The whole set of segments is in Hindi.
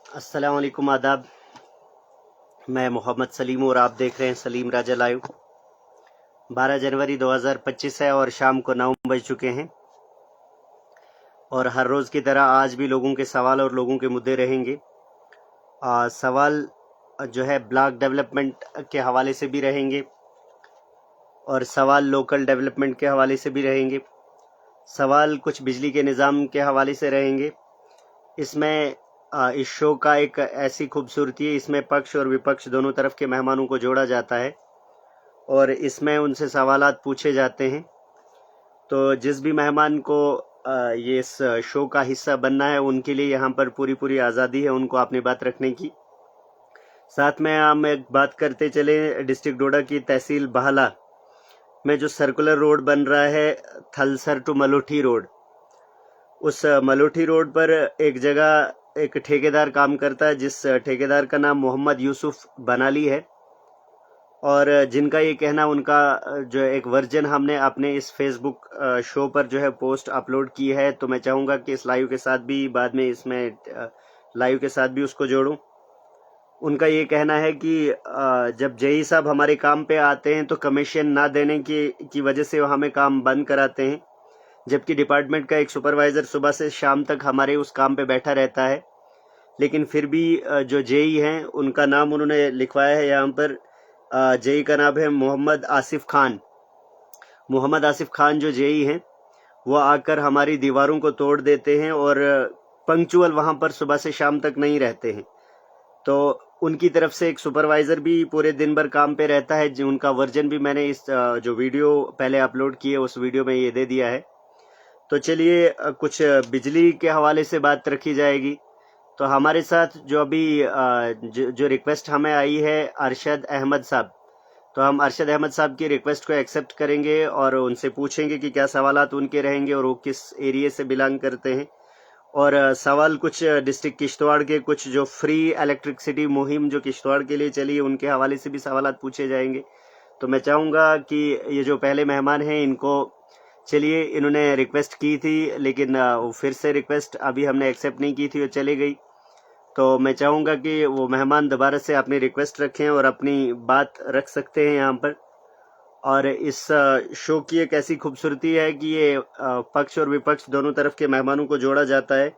अस्सलाम वालेकुम, आदाब। मैं मोहम्मद सलीम और आप देख रहे हैं सलीम राजा लाइव। 12 जनवरी 2025 है और शाम को 9 बज चुके हैं। और हर रोज़ की तरह आज भी लोगों के सवाल और लोगों के मुद्दे रहेंगे। सवाल जो है ब्लॉक डेवलपमेंट के हवाले से भी रहेंगे और सवाल लोकल डेवलपमेंट के हवाले से भी रहेंगे। सवाल कुछ बिजली के निज़ाम के हवाले से रहेंगे। इसमें इस शो का एक ऐसी खूबसूरती है, इसमें पक्ष और विपक्ष दोनों तरफ के मेहमानों को जोड़ा जाता है और इसमें उनसे सवालात पूछे जाते हैं। तो जिस भी मेहमान को ये इस शो का हिस्सा बनना है उनके लिए यहाँ पर पूरी पूरी आज़ादी है उनको अपनी बात रखने की। साथ में हम एक बात करते चले डिस्ट्रिक्ट डोडा की तहसील बहला में जो सर्कुलर रोड बन रहा है, थलसर टू मलोठी रोड। उस मलोठी रोड पर एक जगह एक ठेकेदार काम करता है, जिस ठेकेदार का नाम मोहम्मद यूसुफ बनाली है और जिनका ये कहना, उनका जो एक वर्जन हमने अपने इस फेसबुक शो पर जो है पोस्ट अपलोड की है। तो मैं चाहूँगा कि इस लाइव के साथ भी बाद में इसमें लाइव के साथ भी उसको जोड़ूं। उनका ये कहना है कि जब जेई साहब हमारे काम पे आते हैं तो कमीशन ना देने की वजह से वो हमें काम बंद कराते हैं, जबकि डिपार्टमेंट का एक सुपरवाइज़र सुबह से शाम तक हमारे उस काम पे बैठा रहता है। लेकिन फिर भी जो जेई हैं उनका नाम उन्होंने लिखवाया है यहाँ पर। जेई का नाम है मोहम्मद आसिफ खान। मोहम्मद आसिफ खान जो जेई हैं वो आकर हमारी दीवारों को तोड़ देते हैं और पंक्चुअल वहाँ पर सुबह से शाम तक नहीं रहते हैं। तो उनकी तरफ से एक सुपरवाइज़र भी पूरे दिन भर काम पे रहता है, जो उनका वर्जन भी मैंने इस जो वीडियो पहले अपलोड की है उस वीडियो में ये दे दिया है। तो चलिए कुछ बिजली के हवाले से बात रखी जाएगी। तो हमारे साथ जो अभी जो रिक्वेस्ट हमें आई है अरशद अहमद साहब, तो हम अरशद अहमद साहब की रिक्वेस्ट को एक्सेप्ट करेंगे और उनसे पूछेंगे कि क्या सवालात उनके रहेंगे और वो किस एरिया से बिलोंग करते हैं। और सवाल कुछ डिस्ट्रिक्ट किश्तवाड़ के, कुछ जो फ्री इलेक्ट्रिसिटी मुहिम जो किश्तवाड़ के लिए चली है उनके हवाले से भी सवालात पूछे जाएंगे। तो मैं चाहूँगा कि ये जो पहले मेहमान हैं इनको, चलिए इन्होंने रिक्वेस्ट की थी लेकिन वो फिर से रिक्वेस्ट अभी हमने एक्सेप्ट नहीं की थी, वो चली गई। तो मैं चाहूँगा कि वो मेहमान दोबारा से अपनी रिक्वेस्ट रखें और अपनी बात रख सकते हैं यहाँ पर। और इस शो की एक ऐसी खूबसूरती है कि ये पक्ष और विपक्ष दोनों तरफ के मेहमानों को जोड़ा जाता है।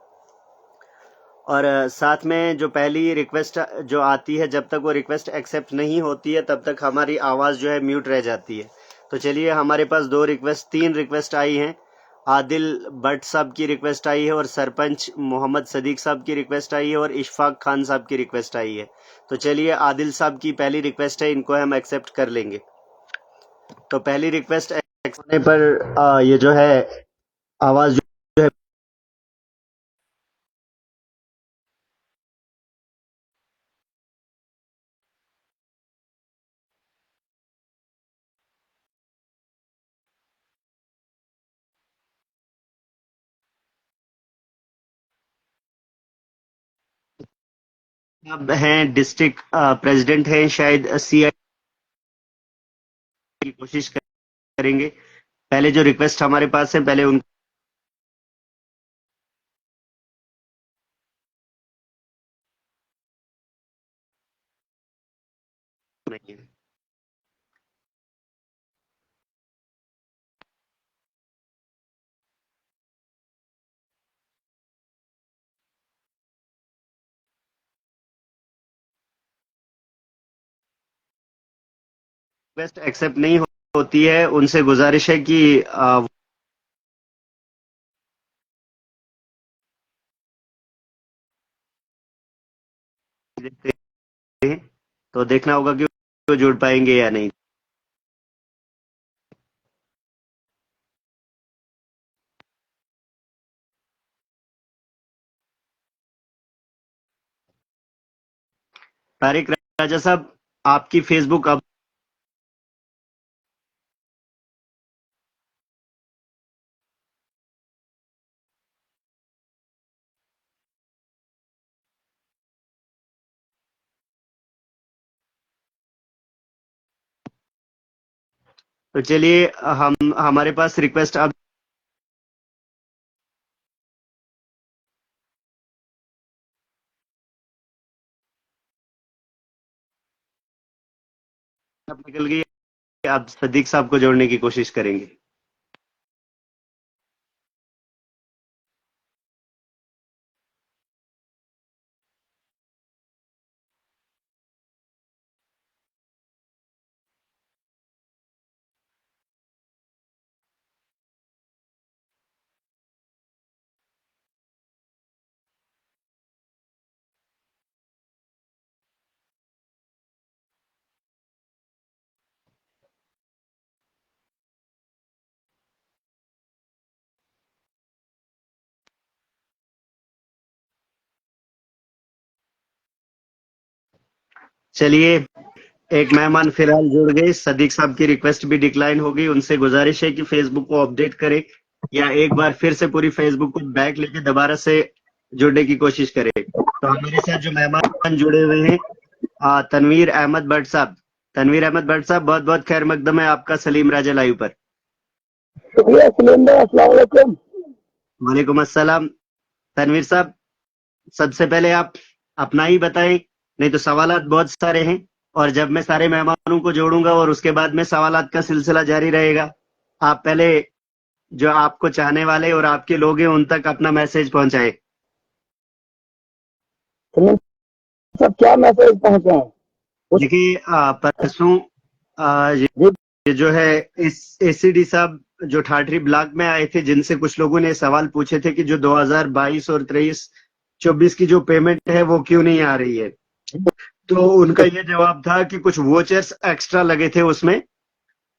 और साथ में जो पहली रिक्वेस्ट जो आती है, जब तक वो रिक्वेस्ट एक्सेप्ट नहीं होती है तब तक हमारी आवाज़ जो है म्यूट रह जाती है। तो चलिए हमारे पास तीन रिक्वेस्ट आई हैं। आदिल भट्ट साहब की रिक्वेस्ट आई है और सरपंच मोहम्मद सदीक साहब की रिक्वेस्ट आई है और इशफाक खान साहब की रिक्वेस्ट आई है। तो चलिए आदिल साहब की पहली रिक्वेस्ट है, इनको हम एक्सेप्ट कर लेंगे। तो पहली रिक्वेस्ट होने पर ये जो है आवाज़ जो है अब हैं डिस्ट्रिक्ट प्रेसिडेंट हैं, शायद सीआई की कोशिश करेंगे। पहले जो रिक्वेस्ट हमारे पास है पहले उनको नहीं है। रिक्वेस्ट एक्सेप्ट नहीं होती है, उनसे गुजारिश है कि देखते हैं तो देखना होगा कि वो जुड़ पाएंगे या नहीं। तारिक राजा साहब, आपकी फेसबुक अब तो चलिए हम हमारे पास रिक्वेस्ट अब आप निकल गई, आप सदीक साहब को जोड़ने की कोशिश करेंगे। चलिए, एक मेहमान फिलहाल जुड़ गए, सदीक साहब की रिक्वेस्ट भी डिक्लाइन हो गई। उनसे गुजारिश है कि फेसबुक को अपडेट करें या एक बार फिर से पूरी फेसबुक को बैक लेके दोबारा से जुड़ने की कोशिश करें। तो हमारे साथ जो मेहमान जुड़े हुए हैं, तनवीर अहमद भट्ट साहब। तनवीर अहमद भट्ट साहब, बहुत बहुत खैर मकदम है आपका सलीम राजा लाइव पर। शुक्रिया सलीम भाई, अस्सलाम वालेकुम। वालेकुम अस्सलाम। तनवीर साहब, सबसे पहले आप अपना ही बताएं, नहीं तो सवालात बहुत सारे हैं और जब मैं सारे मेहमानों को जोड़ूंगा और उसके बाद में सवालात का सिलसिला जारी रहेगा। आप पहले जो आपको चाहने वाले और आपके लोग हैं उन तक अपना मैसेज पहुंचाए। सलीम साहब, क्या मैसेज पहुंचे हैं? देखिए, परसों जी ये जो है इस एसीडी साहब जो ठाठरी ब्लॉक में आए थे, जिनसे कुछ लोगों ने सवाल पूछे थे कि जो 2022 और 23-24 की जो पेमेंट है वो क्यों नहीं आ रही है। तो उनका ये जवाब था कि कुछ वोचर्स एक्स्ट्रा लगे थे उसमें,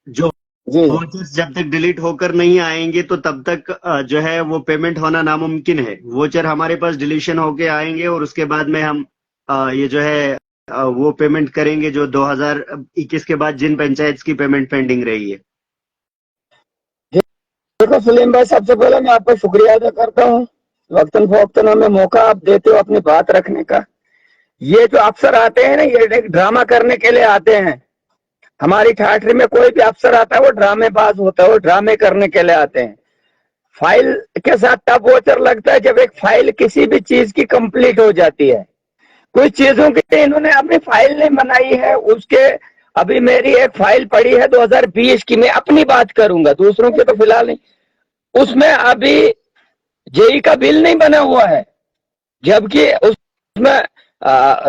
जो जी वोचर्स जब तक डिलीट होकर नहीं आएंगे तो तब तक जो है वो पेमेंट होना नामुमकिन है। वोचर हमारे पास डिलीशन होके आएंगे और उसके बाद में हम ये जो है वो पेमेंट करेंगे जो 2021 के बाद जिन पंचायत की पेमेंट पेंडिंग रही है। देखो सलीम भाई, सबसे पहले मैं आपका शुक्रिया अदा करता हूँ, वक्तन फवक्तन हमें मौका आप देते हो अपनी बात रखने का। ये जो अफसर आते हैं ना, ये एक ड्रामा करने के लिए आते हैं। हमारी ठाठरी में कोई भी अफसर आता है वो ड्रामेबाज होता है, वो ड्रामे करने के लिए आते हैं। फाइल के साथ तब वोचर लगता है जब एक फाइल किसी भी चीज की कंप्लीट हो जाती है। कुछ चीजों के इन्होंने अपनी फाइल नहीं बनाई है उसके। अभी मेरी एक फाइल पड़ी है 2020 की, मैं अपनी बात करूंगा, दूसरों की तो फिलहाल नहीं। उसमें अभी जेई का बिल नहीं बना हुआ है, जबकि उसमें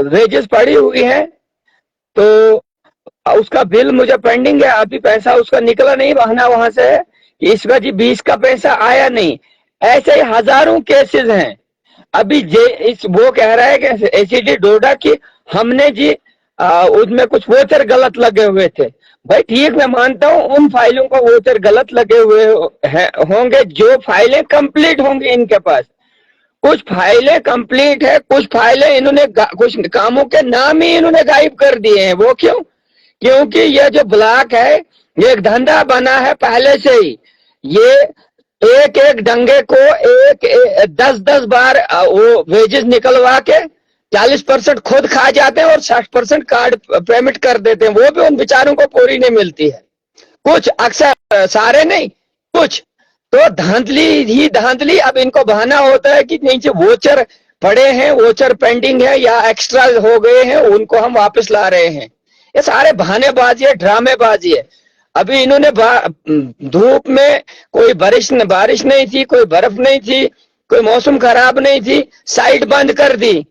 वेजेस पड़ी हुई है। तो उसका बिल मुझे पेंडिंग है, अभी पैसा उसका निकला नहीं, बहाना वहां से है कि इसका जी 20 का पैसा आया नहीं। ऐसे ही हजारों केसेस हैं। अभी जे इस वो कह रहा है कि एसीडी डोडा की हमने जी उसमें कुछ वोचर गलत लगे हुए थे। भाई ठीक, मैं मानता हूँ उन फाइलों को वोचर गलत लगे हुए होंगे जो फाइलें कंप्लीट होंगी इनके पास। कुछ फाइलें कंप्लीट है, कुछ फाइलें इन्होंने कुछ कामों के नाम ही इन्होंने गायब कर दिए हैं। वो क्यों? क्योंकि ये जो ब्लॉक है ये एक धंधा बना है पहले से ही। ये एक एक दंगे को एक 10-10 बार वो वेजेस निकलवा के 40% खुद खा जाते हैं और 60% कार्ड पेमेंट कर देते हैं। वो भी उन बेचारों को पूरी नहीं मिलती है। कुछ अक्सर, सारे नहीं, कुछ तो धांधली ही धांधली। अब इनको बहाना होता है कि नीचे वोचर पड़े हैं, वोचर पेंडिंग है या एक्स्ट्रा हो गए हैं, उनको हम वापस ला रहे हैं। ये सारे बहानेबाजी है, ड्रामेबाजी है। अभी इन्होंने धूप में कोई बारिश नहीं थी, कोई बर्फ नहीं थी, कोई मौसम खराब नहीं थी, साइट बंद कर दी।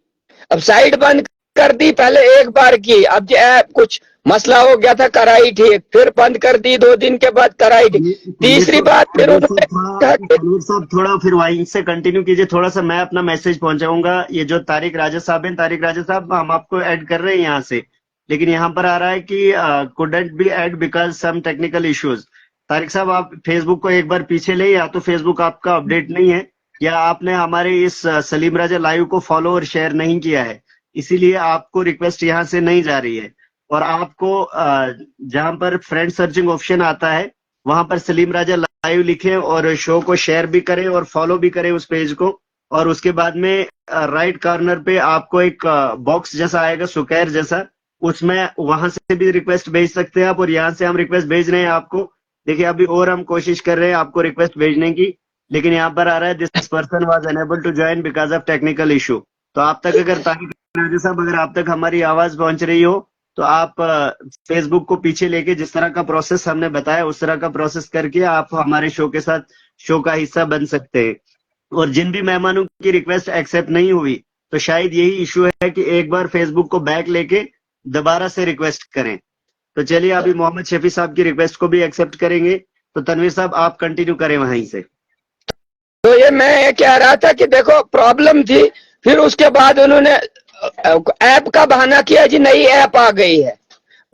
अब साइट बंद कर दी, पहले एक बार की, अब कुछ मसला हो गया था, कराई ठीक, फिर बंद कर दी, 2 दिन के बाद कराई ठीक, तीसरी बात फिर उन्होंने तनवीर साहब थोड़ा फिर वहीं से कंटिन्यू कीजिए, थोड़ा सा मैं अपना मैसेज पहुंचाऊंगा। ये जो तारिक राजा साहब हैं, तारिक राजा साहब, हम आपको ऐड कर रहे हैं यहाँ से, लेकिन यहाँ पर आ रहा है कि couldn't be add because some technical issues. Tariq साहब, आप फेसबुक को एक बार पीछे ले, या तो फेसबुक आपका अपडेट नहीं है या आपने हमारे इस सलीम राजा लाइव को फॉलो और शेयर नहीं किया है, इसीलिए आपको रिक्वेस्ट यहाँ से नहीं जा रही है। और आपको जहां पर फ्रेंड सर्चिंग ऑप्शन आता है वहां पर सलीम राजा लाइव लिखें और शो को शेयर भी करें और फॉलो भी करें उस पेज को। और उसके बाद में राइट कॉर्नर पे आपको एक बॉक्स जैसा आएगा, सुकैर जैसा, उसमें वहां से भी रिक्वेस्ट भेज सकते हैं आप, और यहाँ से हम रिक्वेस्ट भेज रहे हैं आपको। देखिए, अभी और हम कोशिश कर रहे हैं आपको रिक्वेस्ट भेजने की, लेकिन यहाँ पर आ रहा है this person was unable to join because of technical issue. तो आप तक अगर तारिक राजा साहब, अगर आप तक हमारी आवाज पहुंच रही हो तो आप फेसबुक को पीछे लेके जिस तरह का प्रोसेस हमने बताया उस तरह का प्रोसेस करके आप हमारे शो के साथ शो का हिस्सा बन सकते हैं। और जिन भी मेहमानों की रिक्वेस्ट एक्सेप्ट नहीं हुई तो शायद यही इशू है कि एक बार फेसबुक को बैक लेके दोबारा से रिक्वेस्ट करें। तो चलिए अभी मोहम्मद शफी साहब की रिक्वेस्ट को भी एक्सेप्ट करेंगे। तो तनवीर साहब आप कंटिन्यू करें वहीं से। तो ये मैं ये कह रहा था कि देखो प्रॉब्लम थी, फिर उसके बाद उन्होंने ऐप का बहाना किया जी नई ऐप आ गई है।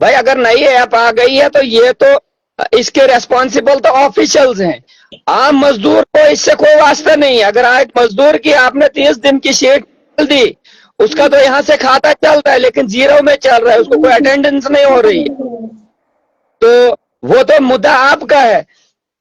भाई अगर नई ऐप आ गई है तो ये तो इसके रेस्पॉन्सिबल तो ऑफिशियल्स हैं, आम मजदूर को इससे कोई वास्ता नहीं है। अगर आज मजदूर की आपने 30 दिन की शीट दी, उसका तो यहाँ से खाता चलता है लेकिन जीरो में चल रहा है, उसको कोई अटेंडेंस नहीं हो रही है। तो वो तो मुद्दा आपका है।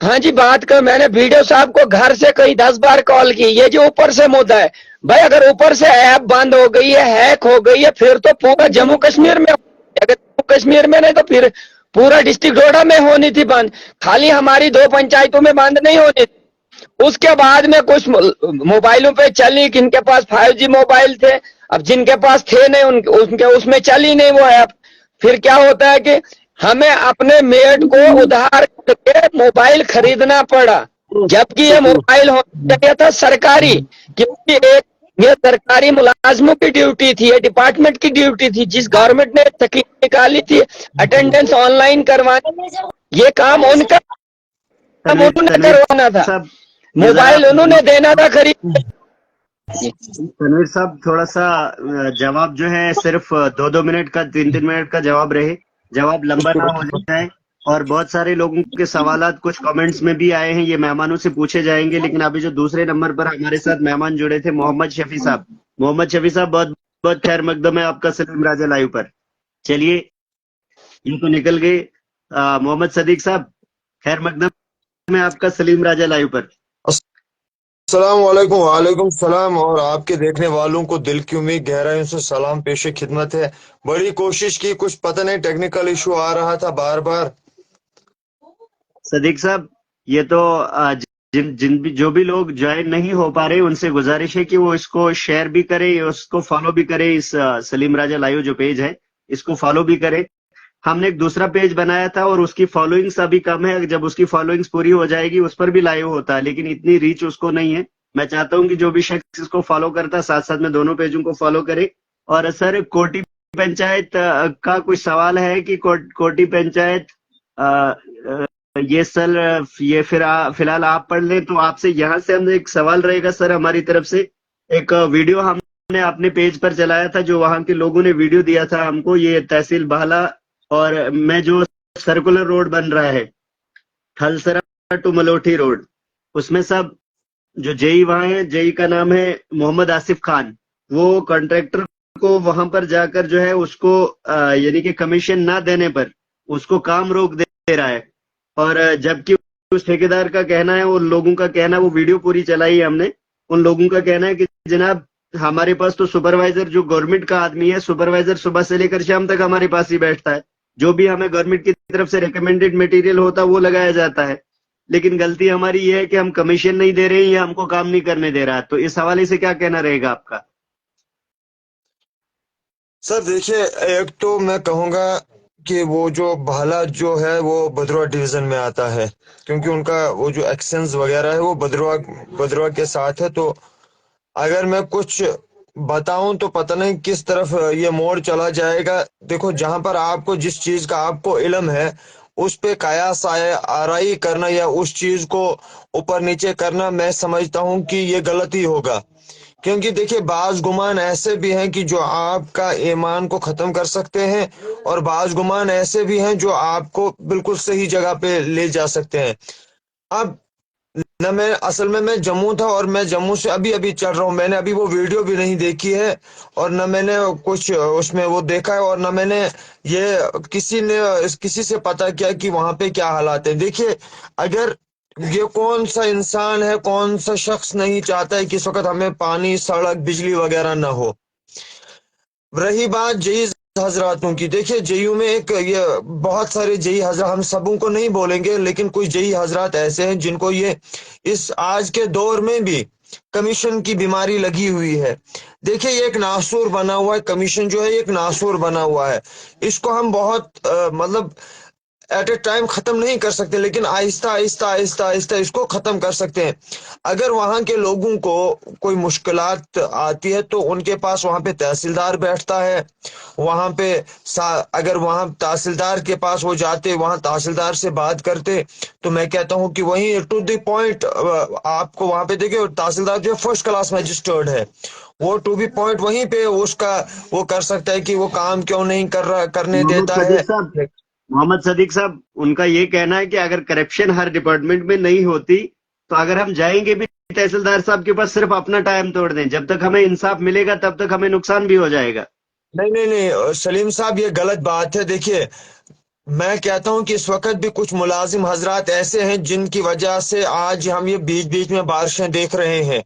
हाँ जी, बात कर, मैंने वीडियो साहब को घर से कई 10 बार कॉल की, ये जो ऊपर से मुद्दा है भाई, अगर ऊपर से ऐप बंद हो गई है, हैक हो गई है, फिर तो पूरा जम्मू कश्मीर में, अगर जम्मू कश्मीर में नहीं तो फिर पूरा डिस्ट्रिक्ट डोडा में होनी थी बंद। खाली हमारी 2 पंचायतों में बंद नहीं होनी थी। उसके बाद में कुछ मोबाइलों पे चली, किनके पास 5G मोबाइल थे, अब जिनके पास थे नहीं उनके उसमें चली नहीं वो ऐप। फिर क्या होता है कि हमें अपने मेट को उधार करके मोबाइल खरीदना पड़ा, जबकि ये मोबाइल होना चाहिए था सरकारी, क्योंकि एक ये सरकारी मुलाजमों की ड्यूटी थी, ये डिपार्टमेंट की ड्यूटी थी। जिस गवर्नमेंट ने तकलीफ निकाली थी अटेंडेंस ऑनलाइन करवाने, ये काम उनका, काम उन्होंने करवाना था, साहब मोबाइल उन्होंने देना था खरीद। तनवीर साहब थोड़ा सा जवाब जो है सिर्फ 2-2 मिनट का 3-3 मिनट का जवाब रहे, जवाब लंबा ना हो जाए। और बहुत सारे लोगों के सवालात कुछ कमेंट्स में भी आए हैं, ये मेहमानों से पूछे जाएंगे। लेकिन अभी जो दूसरे नंबर पर हमारे साथ मेहमान जुड़े थे मोहम्मद शफी साहब, मोहम्मद शफी साहब बहुत बहुत खैर मकदम है आपका सलीम राजा लाइव पर। चलिए ये तो निकल गए। मोहम्मद सदीक साहब खैर मकदम है आपका सलीम राजा लाइव पर। अस्सलाम वालेकुम। वालेकुम सलाम। और आपके देखने वालों को दिल की उम्मीद गहराइयों से सलाम पेश खिदमत है। बड़ी कोशिश की, कुछ पता नहीं टेक्निकल इशू आ रहा था बार बार। सदीक साहब ये तो जिन जिन भी जो भी लोग ज्वाइन नहीं हो पा रहे उनसे गुजारिश है कि वो इसको शेयर भी करें, उसको फॉलो भी करें। इस सलीम राजा लाइव जो पेज है इसको फॉलो भी करें। हमने एक दूसरा पेज बनाया था और उसकी फॉलोइंग्स अभी कम है, जब उसकी फॉलोइंग्स पूरी हो जाएगी उस पर भी लाइव होता है, लेकिन इतनी रीच उसको नहीं है। मैं चाहता हूं कि जो भी शख्स इसको फॉलो करता है साथ साथ में दोनों पेजों को फॉलो करे। और सर कोटी पंचायत का कुछ सवाल है कि कोटी पंचायत ये सर ये फिलहाल आप पढ़ लें। तो आपसे यहाँ से हमने एक सवाल रहेगा सर हमारी तरफ से। एक वीडियो हमने अपने पेज पर चलाया था, जो वहां के लोगों ने वीडियो दिया था हमको, ये तहसील बाला और में जो सर्कुलर रोड बन रहा है थलसरा टू मलोठी रोड, उसमें सब जो जेई वहां है, जेई का नाम है मोहम्मद आसिफ खान, वो कॉन्ट्रैक्टर को वहां पर जाकर जो है उसको यानी कि कमीशन ना देने पर उसको काम रोक दे रहा है। और जबकि उस ठेकेदार का कहना है, उन लोगों का कहना, वो वीडियो पूरी चलाई है हमने, उन लोगों का कहना है कि जनाब हमारे पास तो सुपरवाइजर जो गवर्नमेंट का आदमी है, सुपरवाइजर सुबह से लेकर शाम तक हमारे पास ही बैठता है, जो भी हमें गवर्नमेंट की तरफ से रिकमेंडेड मटेरियल होता है वो लगाया जाता है, लेकिन गलती हमारी ये है कि हम कमीशन नहीं दे रहे हैं या हमको काम नहीं करने दे रहा है। तो इस हवाले से क्या कहना रहेगा आपका? सर देखिए, एक तो मैं कहूंगा कि वो जो भाला जो है वो भद्रवा डिवीजन में आता है, क्योंकि उनका वो जो एक्शंस वगैरह है वो भद्रवा के साथ है। तो अगर मैं कुछ बताऊं तो पता नहीं किस तरफ ये मोड़ चला जाएगा। देखो, जहां पर आपको जिस चीज का आपको इल्म है उस पे कयास आराई करना या उस चीज को ऊपर नीचे करना, मैं समझता हूं कि ये गलत ही होगा। क्योंकि देखिए, बाज गुमान ऐसे भी हैं कि जो आपका ईमान को खत्म कर सकते हैं, और बाज गुमान ऐसे भी हैं जो आपको बिल्कुल सही जगह पे ले जा सकते हैं। अब न मैं असल में मैं जम्मू था और मैं जम्मू से अभी अभी चल रहा हूँ। मैंने अभी वो वीडियो भी नहीं देखी है और न मैंने कुछ उसमें वो देखा है, और न मैंने ये किसी से पता किया कि वहां पे क्या हालात है। देखिए, अगर ये कौन सा इंसान है, कौन सा शख्स नहीं चाहता है कि इस वक्त हमें पानी, सड़क, बिजली वगैरह ना हो। रही बात जेई हजरातों की, देखिए जेयू में एक ये बहुत सारे जेई हजरात, हम सबों को नहीं बोलेंगे, लेकिन कुछ जेई हजरात ऐसे हैं जिनको ये इस आज के दौर में भी कमीशन की बीमारी लगी हुई है। देखिए ये एक नासूर बना हुआ है, कमीशन जो है ये एक नासूर बना हुआ है। इसको हम बहुत मतलब एट ए टाइम खत्म नहीं कर सकते, लेकिन आहिस्ता आहिस्ता आहिस्ता आहिस्ता इसको खत्म कर सकते हैं। अगर वहां के लोगों को कोई मुश्किलात आती है तो उनके पास वहां पे तहसीलदार बैठता है। वहां पे अगर वहां तहसीलदार के पास वो जाते, वहां तहसीलदार से बात करते, तो मैं कहता हूं कि वहीं टू द पॉइंट आपको वहां पे देखिए तहसीलदार जो फर्स्ट क्लास मजिस्ट्रेट है, वो टू बी पॉइंट वहीं पे उसका वो कर सकता है कि वो काम क्यों नहीं करने मोहम्मद देता सदीक है। साहब, मोहम्मद सदीक साहब, उनका ये कहना है कि अगर करप्शन हर डिपार्टमेंट में नहीं होती तो अगर हम जाएंगे भी तहसीलदार साहब के पास सिर्फ अपना टाइम तोड़ दें, जब तक हमें इंसाफ मिलेगा तब तक हमें नुकसान भी हो जाएगा। नहीं नहीं नहीं सलीम साहब, ये गलत बात है। देखिए मैं कहता हूं कि इस वक्त भी कुछ मुलाजिम हजरात ऐसे हैं जिनकी वजह से आज हम ये बीच बीच में बारिशें देख रहे हैं।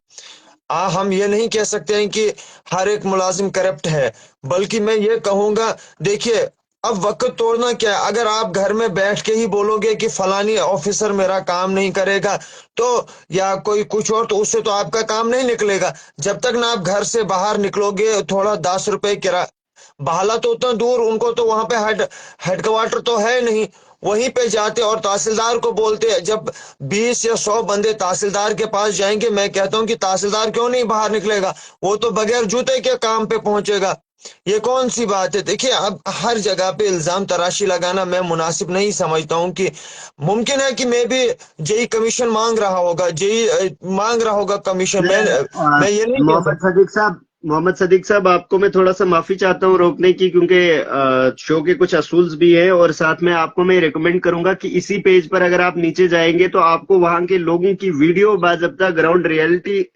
हम ये नहीं कह सकते हैं कि हर एक मुलाजिम करप्ट है, बल्कि मैं ये कहूंगा, देखिए अब वक्त तोड़ना क्या है। अगर आप घर में बैठ के ही बोलोगे कि फलानी ऑफिसर मेरा काम नहीं करेगा तो या कोई कुछ और, तो उससे तो आपका काम नहीं निकलेगा। जब तक ना आप घर से बाहर निकलोगे, थोड़ा 10 रुपए किराया, बहाला तो उतना दूर, उनको तो वहां पे हेडक्वार्टर तो है नहीं, वहीं पे जाते और तहसीलदार को बोलते। जब 20 या 100 बंदे तहसीलदार के पास जाएंगे, मैं कहता हूं कि तहसीलदार क्यों नहीं बाहर निकलेगा, वो तो बगैर जूते के काम पे पहुंचेगा। ये कौन सी बात है। देखिए अब हर जगह पे इल्जाम तराशी लगाना मैं मुनासिब नहीं समझता हूं। कि मुमकिन है कि मैं भी जेई कमीशन मांग रहा होगा, जेई मांग रहा होगा कमीशन, मैं ये नहीं कह मोहम्मद सकता। सदीक साहब, मोहम्मद सदीक साहब, आपको मैं थोड़ा सा माफी चाहता हूँ रोकने की, क्योंकि शो के कुछ असूल्स भी हैं और साथ में आपको मैं रिकमेंड करूंगा कि इसी पेज पर अगर आप नीचे जाएंगे तो आपको वहां के लोगों की वीडियो बाजब्ता ग्राउंड रियलिटी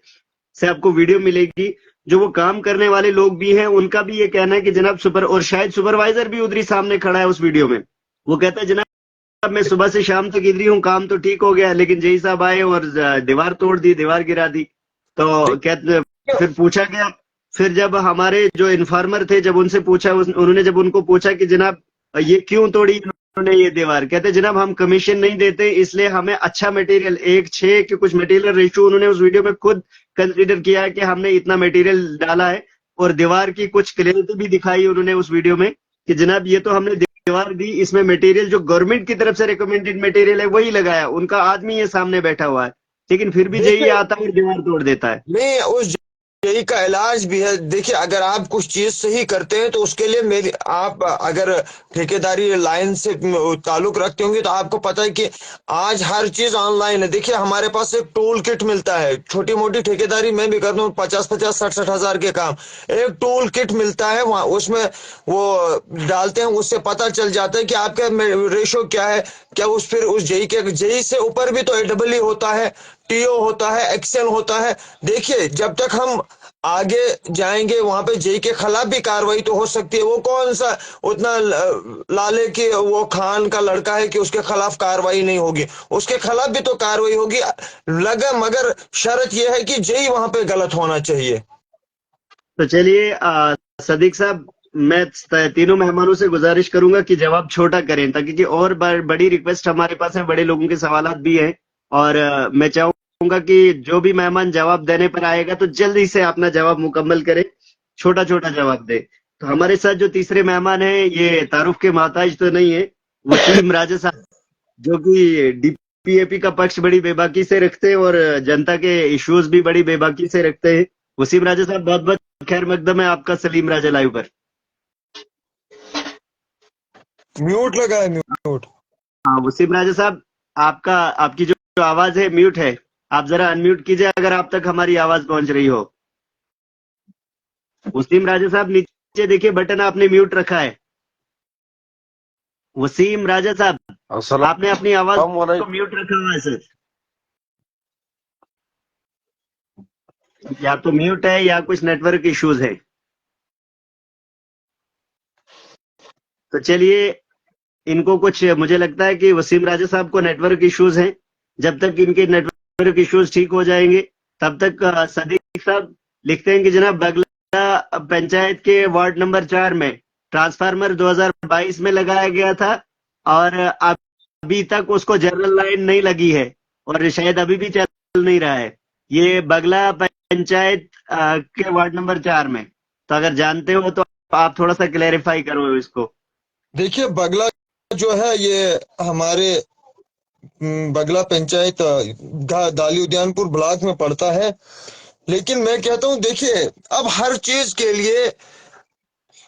से आपको वीडियो मिलेगी। जो वो काम करने वाले लोग भी हैं उनका भी ये कहना है कि जनाब और शायद सुपरवाइजर भी उधर ही सामने खड़ा है उस वीडियो में। वो कहता है जनाब मैं सुबह से शाम तक इधर ही हूँ, काम तो ठीक हो गया, लेकिन जय साहब आए और दीवार तोड़ दी, दीवार गिरा दी। तो कहते, फिर पूछा गया, फिर जब हमारे जो इन्फॉर्मर थे जब उनसे पूछा, उन्होंने जब उनको पूछा कि जनाब ये क्यों तोड़ी उन्होंने ये दीवार, कहते जनाब हम कमीशन नहीं देते इसलिए हमें अच्छा मटेरियल, 1:6 के कुछ मटेरियल रेशो उन्होंने उस वीडियो में खुद कंसिडर किया है कि हमने इतना मटेरियल डाला है। और दीवार की कुछ क्लियरिटी भी दिखाई उन्होंने उस वीडियो में कि जनाब ये तो हमने दीवार दी, इसमें मटेरियल जो गवर्नमेंट की तरफ से रिकमेंडेड मटेरियल है वही लगाया, उनका आदमी ये सामने बैठा हुआ है, लेकिन फिर भी जय देखिए आता है और दीवार तोड़ देता है। नहीं, उस यही का इलाज भी है। देखिए अगर आप कुछ चीज सही करते हैं तो उसके लिए मेरी, आप अगर ठेकेदारी लाइन से ताल्लुक रखते होंगे तो आपको पता है कि आज हर चीज ऑनलाइन है। देखिए हमारे पास एक टूल किट मिलता है, छोटी मोटी ठेकेदारी मैं भी करता हूँ, 50-50 60-60 हजार के काम, एक टूल किट मिलता है, वहां उसमें वो डालते हैं, उससे पता चल जाता है कि आपका रेशो क्या है। क्या उस फिर उस जेई के जेई से ऊपर भी तो एडब्ल्यू होता है, टीओ होता है, एक्सेल होता है। देखिए जब तक हम आगे जाएंगे वहां पे जेई के खिलाफ भी कार्रवाई तो हो सकती है। वो कौन सा उतना लाले की वो खान का लड़का है कि उसके खिलाफ कार्रवाई नहीं होगी, उसके खिलाफ भी तो कार्रवाई होगी लगा, मगर शर्त यह है कि जेई वहां पे गलत होना चाहिए। तो चलिए सदीक साहब, मैं तीनों मेहमानों से गुजारिश करूंगा कि जवाब छोटा करें, ताकि कि और बड़ी रिक्वेस्ट हमारे पास है, बड़े लोगों के सवालात भी हैं। और मैं चाहूंगा कि जो भी मेहमान जवाब देने पर आएगा तो जल्दी से अपना जवाब मुकम्मल करे, छोटा छोटा जवाब दे। तो हमारे साथ जो तीसरे मेहमान हैं ये तारुफ के मोहताज तो नहीं है, वसीम राजा साहब, जो कि डीपीएपी का पक्ष बड़ी बेबाकी से रखते हैं और जनता के इश्यूज भी बड़ी बेबाकी से रखते हैं। वसीम राजा साहब, बहुत बहुत खैर मकदम है आपका सलीम राजा लाइव पर। म्यूट लगा है, म्यूट। हाँ वसीम राजा साहब, आपकी जो आवाज है म्यूट है, आप जरा अनम्यूट कीजिए अगर आप तक हमारी आवाज पहुंच रही हो। वसीम राजा साहब नीचे देखिए बटन आपने म्यूट रखा है। वसीम राजा साहब, आपने अपनी आवाज को म्यूट रखा हुआ है सर, या तो म्यूट है या कुछ नेटवर्क इश्यूज है। तो चलिए, इनको कुछ, मुझे लगता है कि वसीम राजा साहब को नेटवर्क इश्यूज हैं। जब तक इनके नेटवर्क इश्यूज ठीक हो जाएंगे तब तक सदीक साहब लिखते हैं कि जनाब बगला पंचायत के वार्ड नंबर 4 में ट्रांसफार्मर 2022 में लगाया गया था और अभी तक उसको जनरल लाइन नहीं लगी है और शायद अभी भी चल नहीं रहा है। ये बगला पंचायत के वार्ड नंबर 4 में। तो अगर जानते हो तो आप थोड़ा सा क्लेरिफाई करो इसको। देखिए, बगला जो है ये हमारे बगला पंचायत दाली उद्यानपुर ब्लॉक में पड़ता है। लेकिन मैं कहता हूँ, देखिए, अब हर चीज के लिए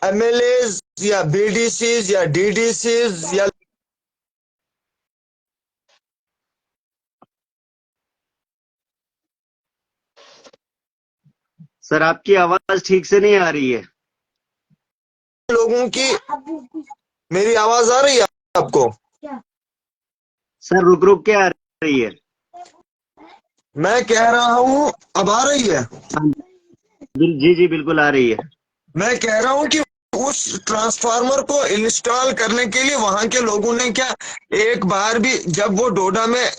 एमएलएज या बीडीसीज या डीडीसीज या सर आपकी आवाज ठीक से नहीं आ रही है। लोगों की, मेरी आवाज आ रही है आपको? सर रुक रुक के आ रही है। मैं कह रहा हूँ, अब आ रही है? हाँ, जी जी बिल्कुल आ रही है। मैं कह रहा हूँ कि उस ट्रांसफार्मर को इंस्टॉल करने के लिए वहां के लोगों ने क्या एक बार भी, जब वो डोडा में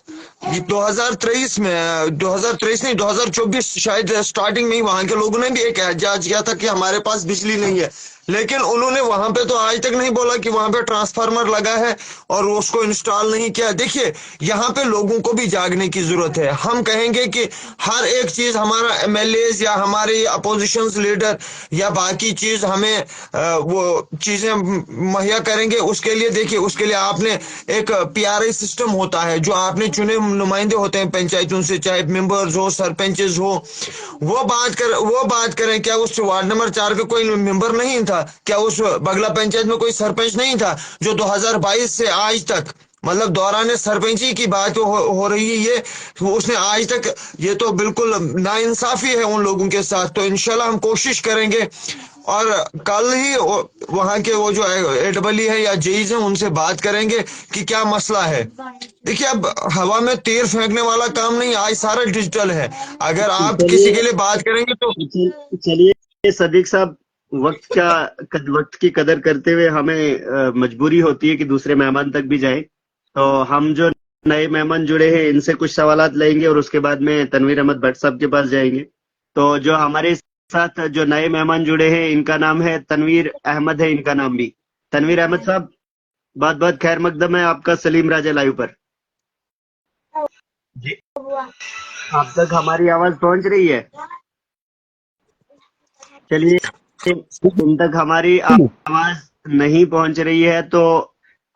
2023 में 2023 नहीं 2024 शायद स्टार्टिंग में ही वहां के लोगों ने भी एक एहतजाज किया था कि हमारे पास बिजली नहीं है, लेकिन उन्होंने वहां पे तो आज तक नहीं बोला कि वहां पे ट्रांसफार्मर लगा है और उसको इंस्टॉल नहीं किया। देखिए, यहाँ पे लोगों को भी जागने की जरूरत है। हम कहेंगे कि हर एक चीज हमारा एमएलए या हमारे अपोजिशन लीडर या बाकी चीज हमें वो चीजें मुहैया करेंगे, उसके लिए देखिए, उसके लिए आपने एक पीआरआई सिस्टम होता है, जो आपने चुने नुमाइंदे होते हैं पंचायतों से, चाहे मेंबर्स हो, सरपंचेस हो, वो बात करें। क्या उस वार्ड नंबर 4 के कोई मेंबर नहीं था? क्या उस बगला पंचायत में कोई सरपंच नहीं था जो 2022 से आज तक, मतलब दौरान सरपंची की बात हो रही है ये, उसने आज तक, ये तो बिल्कुल नाइंसाफी है उन लोगों के साथ। तो इंशाल्लाह हम कोशिश करेंगे और कल ही वहां के वो जो एडबली है या जेईज है उनसे बात करेंगे कि क्या मसला है। देखिए, अब हवा में तीर फेंकने वाला काम नहीं, आज सारा डिजिटल है। अगर आप किसी चलिए के लिए बात करेंगे तो चलिए सदीक साहब, वक्त की कदर करते हुए हमें मजबूरी होती है कि दूसरे मेहमान तक भी जाए। तो हम जो नए मेहमान जुड़े हैं इनसे कुछ सवालात लेंगे और उसके बाद में तनवीर अहमद भट्ट साहब के पास जाएंगे। तो जो हमारे साथ जो नए मेहमान जुड़े हैं इनका नाम है तनवीर अहमद है, इनका नाम भी। तनवीर अहमद साहब, बहुत बहुत खैर मकदम है आपका सलीम राजा लाइव पर। जी, आप तक हमारी आवाज पहुंच रही है? चलिए, इन तक हमारी आवाज नहीं पहुंच रही है तो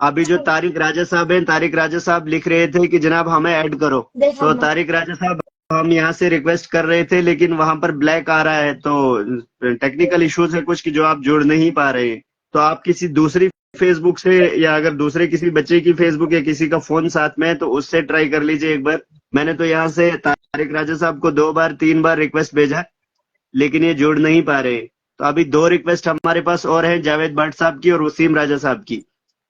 अभी जो तारिक राजा साहब हैं, तारिक राजा साहब लिख रहे थे कि जनाब हमें ऐड करो। तो तारिक राजा साहब, हम यहाँ से रिक्वेस्ट कर रहे थे लेकिन वहां पर ब्लैक आ रहा है, तो टेक्निकल इश्यूज है कुछ कि जो आप जुड़ नहीं पा रहे हैं। तो आप किसी दूसरी फेसबुक से या अगर दूसरे किसी बच्चे की फेसबुक या किसी का फोन साथ में है तो उससे ट्राई कर लीजिए एक बार। मैंने तो यहाँ से तारिक राजा साहब को 2 बार 3 बार रिक्वेस्ट भेजा लेकिन ये जोड़ नहीं पा रहे। तो अभी 2 रिक्वेस्ट हमारे पास और हैं, जावेद भट्ट साहब की और वसीम राजा साहब की।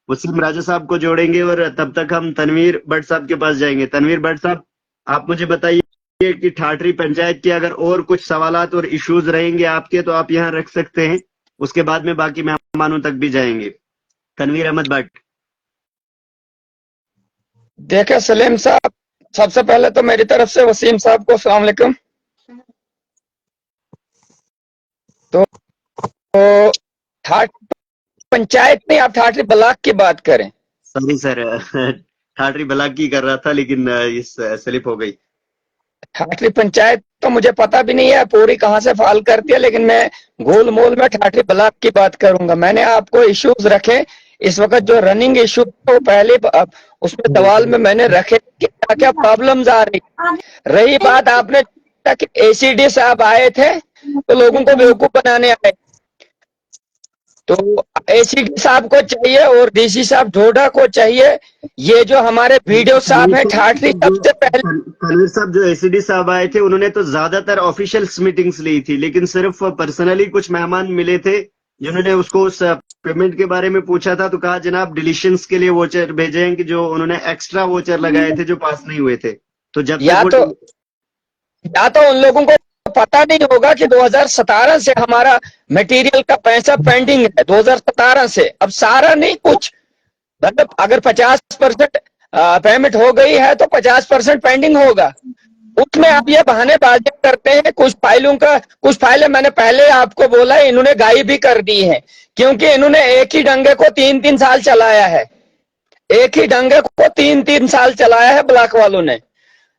वसीम राजा साहब को जोड़ेंगे और तब तक हम तनवीर भट्ट साहब के पास जाएंगे। तनवीर भट्ट साहब, आप मुझे बताइए कि ठाठरी पंचायत के अगर और कुछ सवालात और इश्यूज रहेंगे आपके तो आप यहाँ रख सकते हैं, उसके बाद में बाकी मेहमानों तक भी जाएंगे। तनवीर अहमद भट्ट। देखिए सलीम साहब, सबसे पहले तो मेरी तरफ से वसीम साहब को अस्सलाम वालेकुम। तो ठाठ पंचायत नहीं, आप ठाठरी ब्लॉक की बात करें। सॉरी सर, ठाठरी ब्लॉक की कर रहा था लेकिन इस स्लिप हो गई। ठाठरी पंचायत तो मुझे पता भी नहीं है पूरी कहाँ से फाल करती है, लेकिन मैं गोल मोल में ठाठरी ब्लॉक की बात करूंगा। मैंने आपको इश्यूज रखे, इस वक्त जो रनिंग इशू तो पहले उसमें सवाल में मैंने रखे कि क्या क्या प्रॉब्लम्स आ रही बात आपने कि एसीडी साहब आए थे तो लोगों को बेवकूफ बनाने आए। तो एसीडी साहब को चाहिए और डीसी साहब ढोडा को चाहिए। ये जो हमारे वीडियो साहब हैं ठाठरी, सबसे पहले तनवीर साहब, जो एसीडी साहब आए थे उन्होंने तो ज्यादातर ऑफिशियल मीटिंग्स ली थी, लेकिन सिर्फ पर्सनली कुछ मेहमान मिले थे जिन्होंने उसको उस पेमेंट के बारे में पूछा था। तो कहा जनाब डिलीशंस के लिए वोचर भेजे हैं कि जो उन्होंने एक्स्ट्रा वोचर लगाए थे जो पास नहीं हुए थे। तो जब तक या तो उन लोगों को पता नहीं होगा कि 2017 से हमारा मटेरियल का पैसा पेंडिंग है, 2017 से। अब सारा नहीं, कुछ मतलब अगर 50% पेमेंट हो गई है तो 50% पेंडिंग होगा। उसमें आप ये बहानेबाजी करते हैं। कुछ फाइलें मैंने पहले आपको बोला, इन्होंने गायब भी कर दी है, क्योंकि इन्होंने एक ही डंगे को 3-3 साल चलाया है। एक ही डंगे को 3-3 साल चलाया है ब्लॉक वालों ने।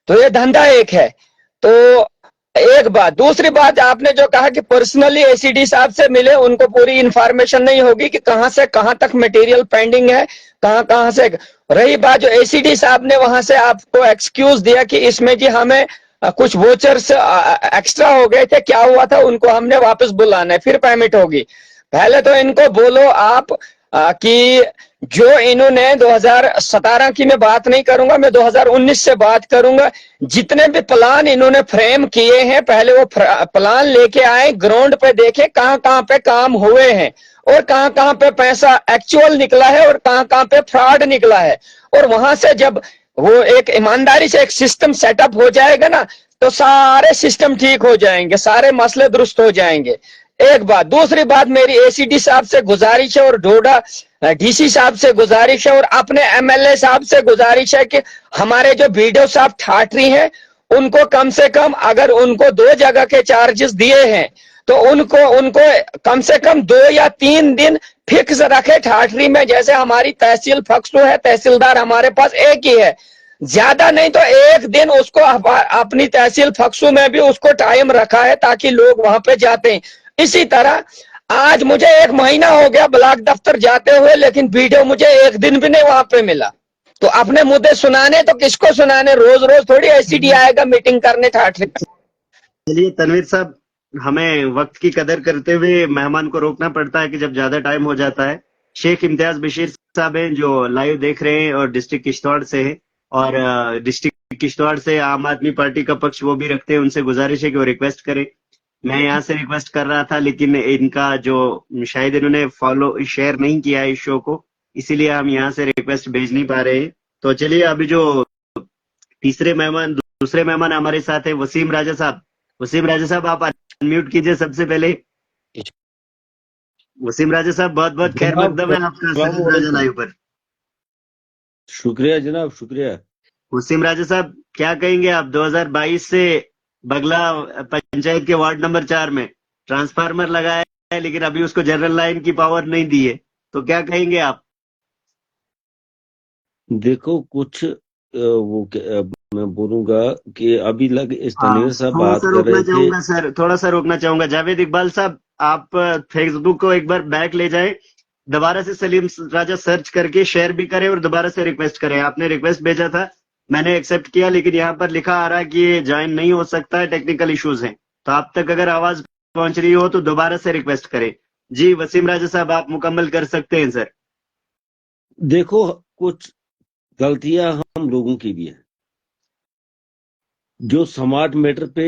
तो ये धंधा एक है। तो एक बात, दूसरी बात आपने जो कहा कि पर्सनली एसीडी साहब से मिले, उनको पूरी इंफॉर्मेशन नहीं होगी कि कहां से कहां तक मटेरियल पेंडिंग है, कहां कहां से। रही बात जो एसीडी साहब ने वहां से आपको एक्सक्यूज दिया कि इसमें जी हमें कुछ वोचर्स एक्स्ट्रा हो गए थे, क्या हुआ था, उनको हमने वापस बुलाना है, फिर पेमेंट होगी। पहले तो इनको बोलो आप कि जो इन्होंने 2017 की मैं बात नहीं करूंगा, मैं 2019 से बात करूंगा, जितने भी प्लान इन्होंने फ्रेम किए हैं, पहले वो प्लान लेके आए, ग्राउंड पे देखे कहां कहां पे काम हुए हैं और कहां कहां पे पैसा एक्चुअल निकला है और कहां कहां पे फ्रॉड निकला है। और वहां से जब वो एक ईमानदारी से एक सिस्टम सेटअप हो जाएगा ना, तो सारे सिस्टम ठीक हो जाएंगे, सारे मसले दुरुस्त हो जाएंगे। एक बात, दूसरी बात मेरी एसीडी साहब से गुजारिश है और डोडा डीसी साहब से गुजारिश है और अपने एमएलए साहब से गुजारिश है कि हमारे जो वीडियो साहब ठाटरी हैं, उनको कम से कम, अगर उनको 2 जगह के चार्जेस दिए हैं तो उनको उनको कम से कम 2 या 3 दिन फिक्स रखे ठाटरी में। जैसे हमारी तहसील फक्सू है, तहसीलदार हमारे पास एक ही है, ज्यादा नहीं तो एक दिन उसको अपनी तहसील फक्सू में भी उसको टाइम रखा है ताकि लोग वहां पे जाते हैं। इसी तरह आज मुझे 1 महीना हो गया ब्लॉक दफ्तर जाते हुए, लेकिन वीडियो मुझे एक दिन भी नहीं वहां पे मिला। तो अपने मुद्दे सुनाने तो किसको सुनाने, रोज रोज थोड़ी एसीडी आएगा मीटिंग करने ठाठरी। चलिए तनवीर साहब, हमें वक्त की कदर करते हुए मेहमान को रोकना पड़ता है कि जब ज्यादा टाइम हो जाता है। शेख इम्तियाज बशीर साहब हैं जो लाइव देख रहे हैं और डिस्ट्रिक्ट किश्तवाड़ से हैं, और डिस्ट्रिक्ट किश्तवाड़ से आम आदमी पार्टी का पक्ष वो भी रखते हैं। उनसे गुजारिश है कि वो रिक्वेस्ट करें। मैं यहाँ से रिक्वेस्ट कर रहा था, लेकिन इनका जो शायद इन्होंने फॉलो शेयर नहीं किया है इस शो को, इसीलिए हम यहाँ से रिक्वेस्ट भेज नहीं पा रहे हैं। तो चलिए अभी जो दूसरे मेहमान हमारे साथ है वसीम राजा साहब। वसीम राजा साहब आप अनम्यूट कीजिए सबसे पहले। वसीम राजा साहब बहुत बहुत खैर मकदम है आपका सलीम राजा लाइव पर। शुक्रिया जनाब, शुक्रिया। वसीम राजा साहब क्या कहेंगे आप? 2022 से बगला पंचायत के वार्ड नंबर 4 में ट्रांसफार्मर लगाया है, लेकिन अभी उसको जनरल लाइन की पावर नहीं दी है, तो क्या कहेंगे आप? देखो कुछ मैं बोलूंगा कि अभी लग इस तनवीर साहब बात कर रहे थे। सर थोड़ा सा रोकना चाहूंगा। जावेद इकबाल साहब, आप फेसबुक को एक बार बैक ले जाएं, दोबारा से सलीम राजा सर्च करके शेयर भी करें और दोबारा से रिक्वेस्ट करें। आपने रिक्वेस्ट भेजा था, मैंने एक्सेप्ट किया, लेकिन यहाँ पर लिखा आ रहा है कि ये ज्वाइन नहीं हो सकता है, टेक्निकल इश्यूज हैं। तो आप तक अगर आवाज पहुंच रही हो तो दोबारा से रिक्वेस्ट करें। जी वसीम राजा साहब आप मुकम्मल कर सकते हैं सर। देखो कुछ गलतियां हम लोगों की भी है। जो स्मार्ट मीटर पे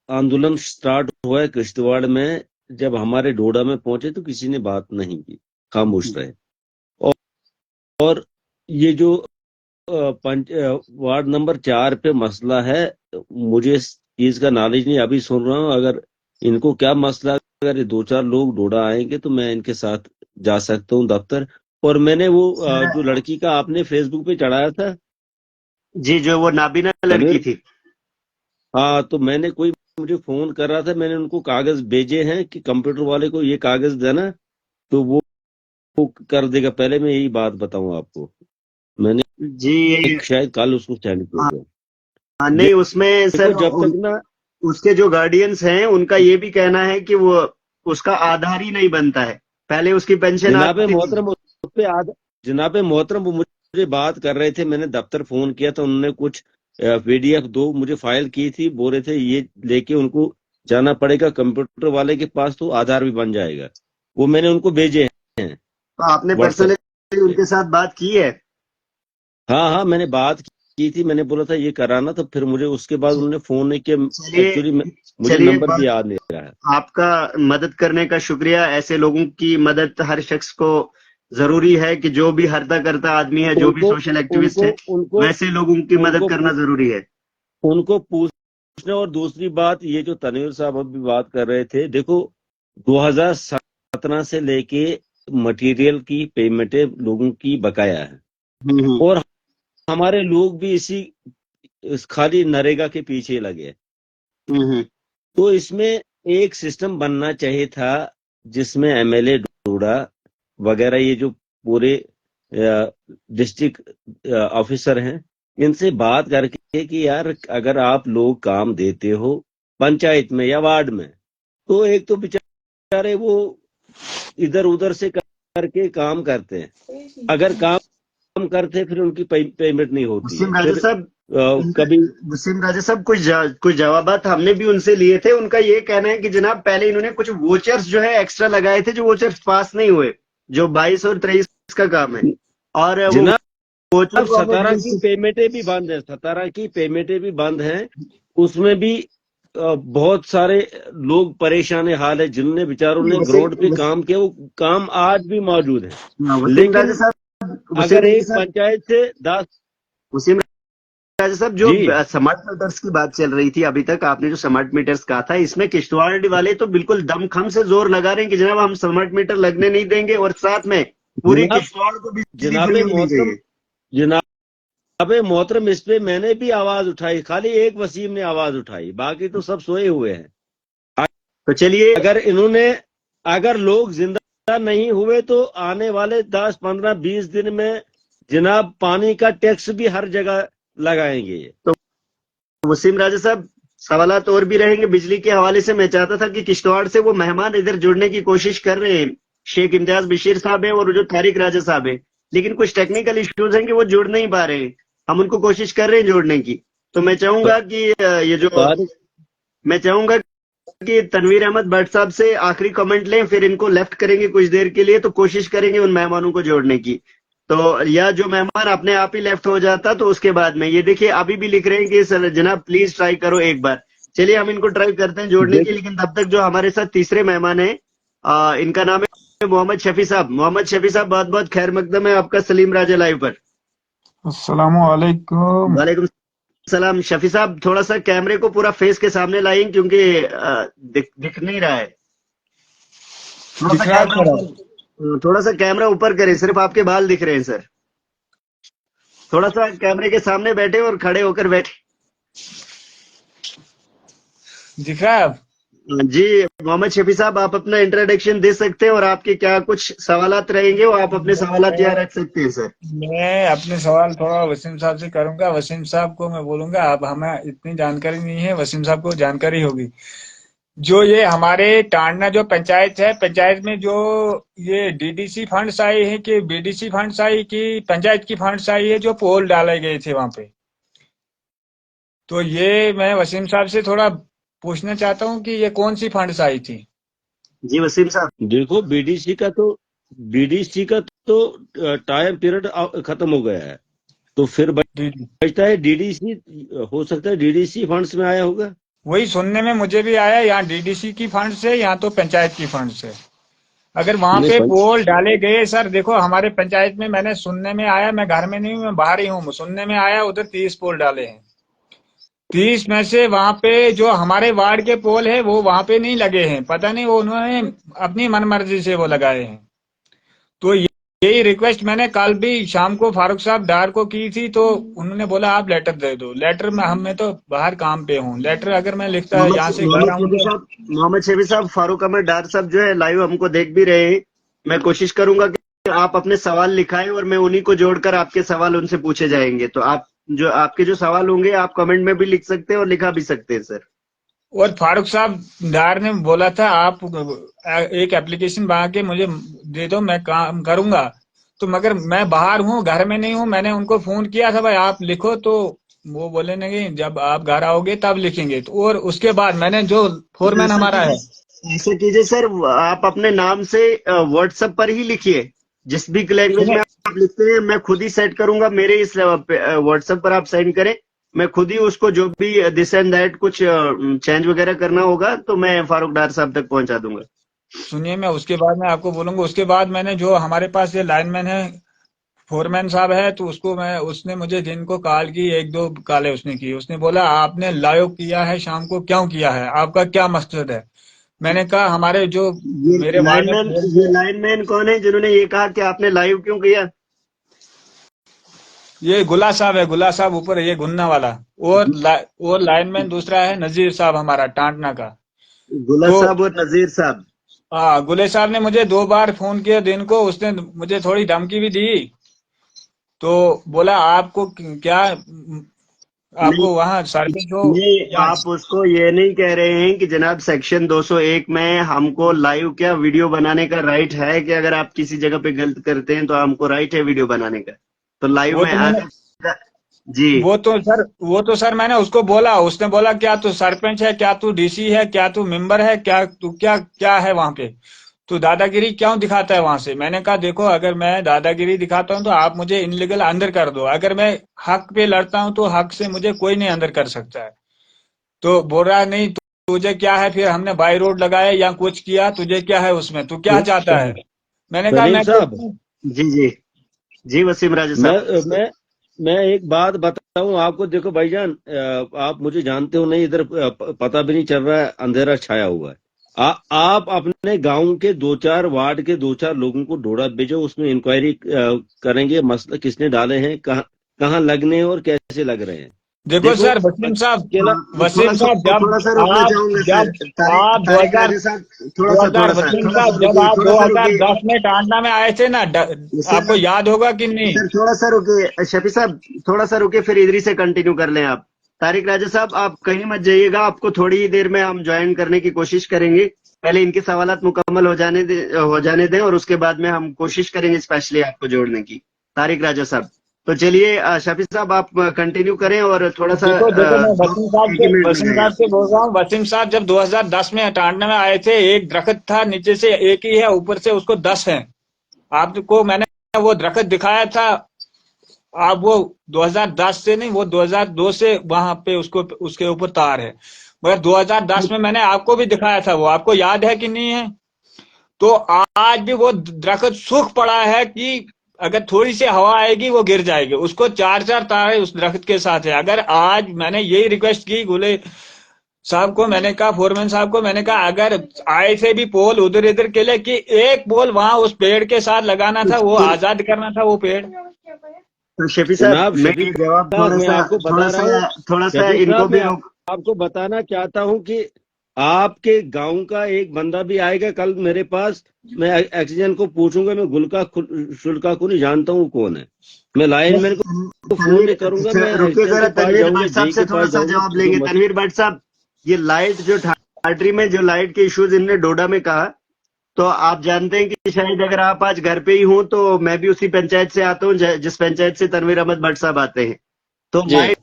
आंदोलन स्टार्ट हुआ है किश्तवाड़ में, जब हमारे डोडा में पहुंचे तो किसी ने बात नहीं की, खामोश रहे। और ये जो वार्ड नंबर 4 पे मसला है, मुझे इस चीज का नॉलेज नहीं, अभी सुन रहा हूँ। अगर इनको क्या मसला, अगर 2-4 लोग डोडा आएंगे तो मैं इनके साथ जा सकता हूँ दफ्तर। और मैंने वो जो लड़की का आपने फेसबुक पे चढ़ाया था जी, जो वो नाबीना लड़की थी, हाँ, तो मैंने मुझे फोन कर रहा था, मैंने उनको कागज भेजे हैं कि कंप्यूटर वाले को ये कागज देना, तो वो कर देगा। पहले मैं यही बात बताऊं आपको, मैंने जी शायद कल उसको सेंड किया। नहीं उसमें सर जब तक ना उसके जो गार्डियंस हैं उनका ये भी कहना है कि वो उसका आधार ही नहीं बनता है। पहले उसकी पेंशन जनाब मोहतरम वो मुझे बात कर रहे थे, मैंने दफ्तर फोन किया तो उन्होंने कुछ पीडीएफ 2 मुझे फाइल की थी, बोल रहे थे ये लेके उनको जाना पड़ेगा कंप्यूटर वाले के पास, तो आधार भी बन जाएगा। वो मैंने उनको भेजे हैं। तो आपने पर्सनली उनके साथ बात की है? हाँ, मैंने बात की थी, मैंने बोला था ये कराना, तो फिर मुझे उसके बाद उन्होंने फोन नहीं किया। एक्चुअली मुझे नंबर भी याद नहीं रहा है। आपका मदद करने का शुक्रिया। ऐसे लोगों की मदद हर शख्स को जरूरी है कि जो भी हरता करता आदमी है, जो भी सोशल एक्टिविस्ट है, वैसे लोलों की मदद करना जरूरी है, उनको पूछना। और दूसरी बात, ये जो तनवीर साहब अभी बात कर रहे थे, देखो 2017 से लेके मटेरियल की पेमेंटें लोगों की बकाया है, और हमारे लोग भी इस खाली नरेगा के पीछे लगे। तो इसमें एक सिस्टम बनना चाहिए था जिसमें एमएलए डोडा वगैरह, ये जो पूरे डिस्ट्रिक्ट ऑफिसर हैं, इनसे बात करके कि यार अगर आप लोग काम देते हो पंचायत में या वार्ड में, तो एक तो बेचारे वो इधर उधर से करके काम करते हैं, अगर काम करते फिर उनकी पेमेंट नहीं होती है। वसीम राजा फिर साहब, कभी वसीम राजा साहब, कुछ जवाबात हमने भी उनसे लिए थे। उनका ये कहना है कि जनाब पहले इन्होंने कुछ वोचर्स जो है एक्स्ट्रा लगाए थे, जो वोचर्स पास नहीं हुए, जो 22 और 23 का काम है, और वो जनाब वोचर को हमें 17 की 20 पेमेंटें भी बंद है, 17 की पेमेंटें भी बंद हैं। उसमें भी बहुत सारे लोग परेशान हाल है, जिनने बेचारों ने ग्राउंड पे काम किया, वो काम आज भी मौजूद है। वसीम राजा लेकिन साहब, वसीम अगर राजा एक साहब, पंचायत से 10 वसीम राजा साहब, जो जी स्मार्ट मीटर्स की बात चल रही थी अभी तक, आपने जो स्मार्ट मीटर्स कहा था, इसमें किश्तवाड़ वाले तो बिल्कुल दमखम से जोर लगा रहे हैं कि जनाब हम स्मार्ट मीटर लगने नहीं देंगे, और साथ में पूरी जनाब, किश्तवाड़ को बिजली जनाबे फ्री होनी मोहतरम, चाहिए। जनाबे मोहतरम, इस पे मैंने भी आवाज उठाई, खाली एक वसीम ने आवाज उठाई, बाकी तो सब सोए हुए हैं। तो चलिए, अगर लोग जिंदा नहीं हुए तो आने वाले 10, 15, 20 दिन में जनाब पानी का टैक्स भी हर जगह लगाएंगे। तो वसीम राजा साहब, सवालात और भी रहेंगे बिजली के हवाले से। मैं चाहता था कि किश्तवाड़ से वो मेहमान इधर जुड़ने की कोशिश कर रहे हैं, शेख इम्तियाज बशीर साहब है और जो तारिक राजा साहब है, लेकिन कुछ टेक्निकल इश्यूज हैं कि वो जुड़ नहीं पा रहे हैं। हम उनको कोशिश कर रहे हैं जोड़ने की। तो मैं चाहूंगा कि तारिक मैं चाहूंगा कि तनवीर अहमद भट्ट साहब से आखिरी कमेंट लें, फिर इनको लेफ्ट करेंगे कुछ देर के लिए, तो कोशिश करेंगे उन मेहमानों को जोड़ने की। तो या जो मेहमान अपने आप ही लेफ्ट हो जाता तो उसके बाद में, ये देखिए अभी भी लिख रहे हैं कि सर जनाब प्लीज ट्राई करो एक बार। चलिए हम इनको ट्राई करते हैं जोड़ने की, लेकिन तब तक जो हमारे साथ तीसरे मेहमान है, इनका नाम है मोहम्मद शफी साहब। मोहम्मद शफी साहब, बहुत बहुत खैर मकदम है आपका सलीम राजा लाइव पर। अस्सलामुअलैकुम। वालेकुम सलाम। शफी साहब, थोड़ा सा कैमरे को पूरा फेस के सामने लाएं, क्योंकि दिख नहीं रहा है। थोड़ा सा कैमरा ऊपर करें, सिर्फ आपके बाल दिख रहे हैं सर। थोड़ा सा कैमरे के सामने बैठे और खड़े होकर बैठे। दिख रहा है अब? जी मोहम्मद शफी साहब, आप अपना इंट्रोडक्शन दे सकते हैं, और आपके क्या कुछ सवालात रहेंगे वो आप अपने सवालात यहाँ रख सकते हैं सर। मैं अपने सवाल थोड़ा वसीम साहब से करूंगा। वसीम साहब को मैं बोलूंगा, अब हमें इतनी जानकारी नहीं है, वसीम साहब को जानकारी होगी। जो ये हमारे टांडना जो पंचायत है, पंचायत में जो ये डीडीसी फंड्स आए हैं कि बीडीसी फंड्स आई कि पंचायत की फंड्स आई है, जो पोल डाले गए थे वहां पे, तो ये मैं वसीम साहब से थोड़ा पूछना चाहता हूँ कि ये कौन सी फंड्स आई थी। जी वसीम साहब, देखो, बीडीसी का तो टाइम पीरियड खत्म हो गया है, तो फिर बचता है डीडीसी। हो सकता है डीडीसी फंड्स में आया होगा। वही सुनने में मुझे भी आया, यहाँ डीडीसी की फंड से, यहाँ तो पंचायत की फंड से। अगर वहां पे पोल डाले गए सर, देखो हमारे पंचायत में मैंने सुनने में आया, मैं घर में नहीं हूँ, मैं बाहर ही हूँ, सुनने में आया उधर 30 पोल डाले हैं। 30 में से वहां पे जो हमारे वार्ड के पोल है वो वहां पे नहीं लगे हैं, पता नहीं वो उन्होंने अपनी मनमर्जी से वो लगाए हैं। तो यही रिक्वेस्ट मैंने कल भी शाम को फारूक साहब डार को की थी, तो उन्होंने बोला आप लेटर दे दो। लेटर में हम, मैं तो बाहर काम पे हूँ, लेटर अगर मैं लिखता है यहाँ से घर आऊँ तो। मोहम्मद शफी साहब, फारूक अहमद डार साहब जो है लाइव हमको देख भी रहे हैं। मैं कोशिश करूंगा कि आप अपने सवाल लिखाएं, और मैं उन्हीं को जोड़कर आपके सवाल उनसे पूछे जाएंगे। तो आपके जो सवाल होंगे आप कमेंट में भी लिख सकते हैं और लिखा भी सकते हैं सर। और फारूक साहब डार ने बोला था आप एक एप्लीकेशन बना के मुझे दे दो, मैं काम करूंगा। तो मगर मैं बाहर हूँ, घर में नहीं हूँ, मैंने उनको फोन किया था भाई आप लिखो, तो वो बोले नहीं जब आप घर आओगे तब लिखेंगे। तो और उसके बाद मैंने जो फोरमैन हमारा है, ऐसा कीजिए सर, आप अपने नाम से व्हाट्सएप पर ही लिखिए, जिस भी लैंग्वेज में आप लिखते हैं मैं खुद ही सेट करूंगा। मेरे इस व्हाट्सएप पर आप सेंड करें, मैं खुद ही उसको जो भी दिस एंड दैट कुछ चेंज वगैरह करना होगा तो मैं फारूक डार साहब तक पहुंचा दूंगा। सुनिए मैं उसके बाद मैं आपको बोलूंगा। उसके बाद मैंने जो हमारे पास ये लाइनमैन है, फोरमैन साहब है, तो उसने मुझे दिन को कॉल की, 1-2 कॉलें उसने की। उसने बोला आपने लाइव किया है शाम को, क्यों किया है, आपका क्या मकसद है। मैंने कहा हमारे जो मेरे वार्ड में ये लाइनमैन कौन है जिन्होंने ये कहा कि आपने लाइव क्यों किया? ये गुला साहब है, गुला साहब ऊपर ये गुन्ना वाला। और लाइनमैन दूसरा है नजीर साहब हमारा टांटना का। गुला तो साहब और नजीर साहब। हाँ, गुले साहब ने मुझे 2 बार फोन किया दिन को, उसने मुझे थोड़ी धमकी भी दी। तो बोला आपको क्या आपको वहाँ सर्विस हो नहीं, या आप उसको ये नहीं कह रहे हैं कि जनाब सेक्शन 201 में हमको लाइव क्या वीडियो बनाने का राइट है कि अगर आप किसी जगह पे गलत करते हैं तो हमको राइट है वीडियो बनाने का, तो लाइव वो में तो मैंने जी वो तो सर मैंने उसको बोला, उसने बोला क्या तू सरपंच है, क्या तू डीसी है, क्या तू मेंबर है, क्या तू क्या क्या है वहां पे, तू दादागिरी क्यों दिखाता है वहां से। मैंने कहा देखो अगर मैं दादागिरी दिखाता हूं तो आप मुझे इनलीगल अंदर कर दो, अगर मैं हक पे लड़ता हूं तो हक से मुझे कोई नहीं अंदर कर सकता है। तो बोल रहा है नहीं तुझे क्या है, फिर हमने बाई रोड लगाया या कुछ किया, तुझे क्या है उसमें, तू क्या चाहता है। मैंने कहा सलीम मैं साहब, जी जी जी वसीम राजा मैं साहब। मैं मैं एक बात बताऊं आपको। देखो भाईजान, आप मुझे जानते हो नहीं, इधर पता भी नहीं चल रहा है, अंधेरा छाया हुआ है। आप अपने गांव के 2-4 वार्ड के 2-4 लोगों को ढोड़ा भेजो, उसमें इंक्वायरी करेंगे मसला किसने डाले हैं, कहाँ लगने हैं और कैसे लग रहे हैं। देखो देखो सर वसीम साहब, अकेला वसीम साहब थोड़ा सा रोकना चाहूंगा सर, जब तारिक आप तारिक राजा साहब, वसीम थोड़ा सा साहब जब रुकिए, आप थोड़ा सा रुकिए 2010 में टांडा में आए थे ना, आपको सर। याद होगा कि नहीं। सर थोड़ा सा रुकिए शफी साहब, थोड़ा सा रुकिए, फिर इधर ही से कंटिन्यू कर लें आप। तारिक राजा साहब आप कहीं मत जाइएगा, आपको थोड़ी ही देर में हम ज्वाइन करने की कोशिश करेंगे। पहले इनके सवालात मुकम्मल हो जाने दें और उसके बाद में हम कोशिश करेंगे स्पेशली आपको जोड़ने की। तारिक राजा साहब, तो चलिए शफी साहब आप कंटिन्यू करें और थोड़ा सा देखो देखो मैं एक ही मिनट लग वसीम जाएगा। साहब से बोल रहा हूँ। वसीम साहब जब 2010 में टांडा में आए थे, एक दरख्त था, नीचे से एक ही है, ऊपर से उसको 10 है। आपको मैंने वो दरख्त दिखाया था, आप वो 2010 से नहीं, वो 2002 से वहां पे उसको उसके ऊपर तार है, मगर 2010 में मैंने आपको भी दिखाया था, वो आपको याद है कि नहीं है। तो आज भी वो दरख्त सूख पड़ा है कि अगर थोड़ी सी हवा आएगी वो गिर जाएगी, उसको 4-4 तारे उस दरख्त के साथ है। अगर आज मैंने यही रिक्वेस्ट की गुले साहब को, मैंने कहा फोरमैन साहब को, मैंने कहा अगर आए थे भी पोल उधर इधर के लिए कि एक पोल वहां उस पेड़ के साथ लगाना था, वो आजाद करना था वो पेड़। तो शफी साहब जनाब मैं शफीक ये जवाब साहब, मैं आपको बता रहा हूँ, थोड़ा सा शफीक इनको साहब भी मैं रोक। आपको बताना चाहता हूँ कि आपके गांव का एक बंदा भी आएगा कल मेरे पास। मैं ऑक्सीजन को पूछूंगा, मैं गुलका शुल्का को नहीं जानता हूँ कौन है, मैं लाइनमैन को फोन तनवीर नहीं करूंगा, मैं रुकिए ऑक्सीजन जरा, के पास तनवीर जाऊंगा, भट्ट साहब जे से के थोड़ा पास सा जाऊंगा, जवाब जो लेंगे। तनवीर भट्ट साहब, ये लाइट जो ठाटरी में जो लाइट के इश्यूज इनने डोडा में कहा, तो आप जानते हैं कि शायद अगर आप आज घर पे ही हूं तो मैं भी उसी पंचायत से आता हूं जिस पंचायत से तनवीर अहमद भट्ट साहब आते हैं। तो जी लाइट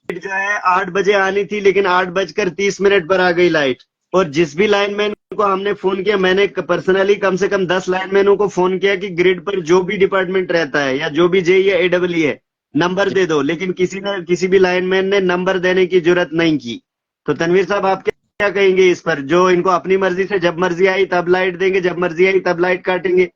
जो है 8 बजे आनी थी, लेकिन 8:30 पर आ गई लाइट। और जिस भी लाइनमैन को हमने फोन किया, मैंने पर्सनली कम से कम 10 लाइनमैनों को फोन किया कि ग्रिड पर जो भी डिपार्टमेंट रहता है या जो भी जे या एडब्ल्यू है नंबर दे दो, लेकिन किसी भी लाइनमैन ने नंबर देने की जरूरत नहीं की। तो तनवीर साहब आप क्या कहेंगे इस पर, जो इनको अपनी मर्जी से जब मर्जी आई तब लाइट देंगे, जब मर्जी आई तब लाइट काटेंगे।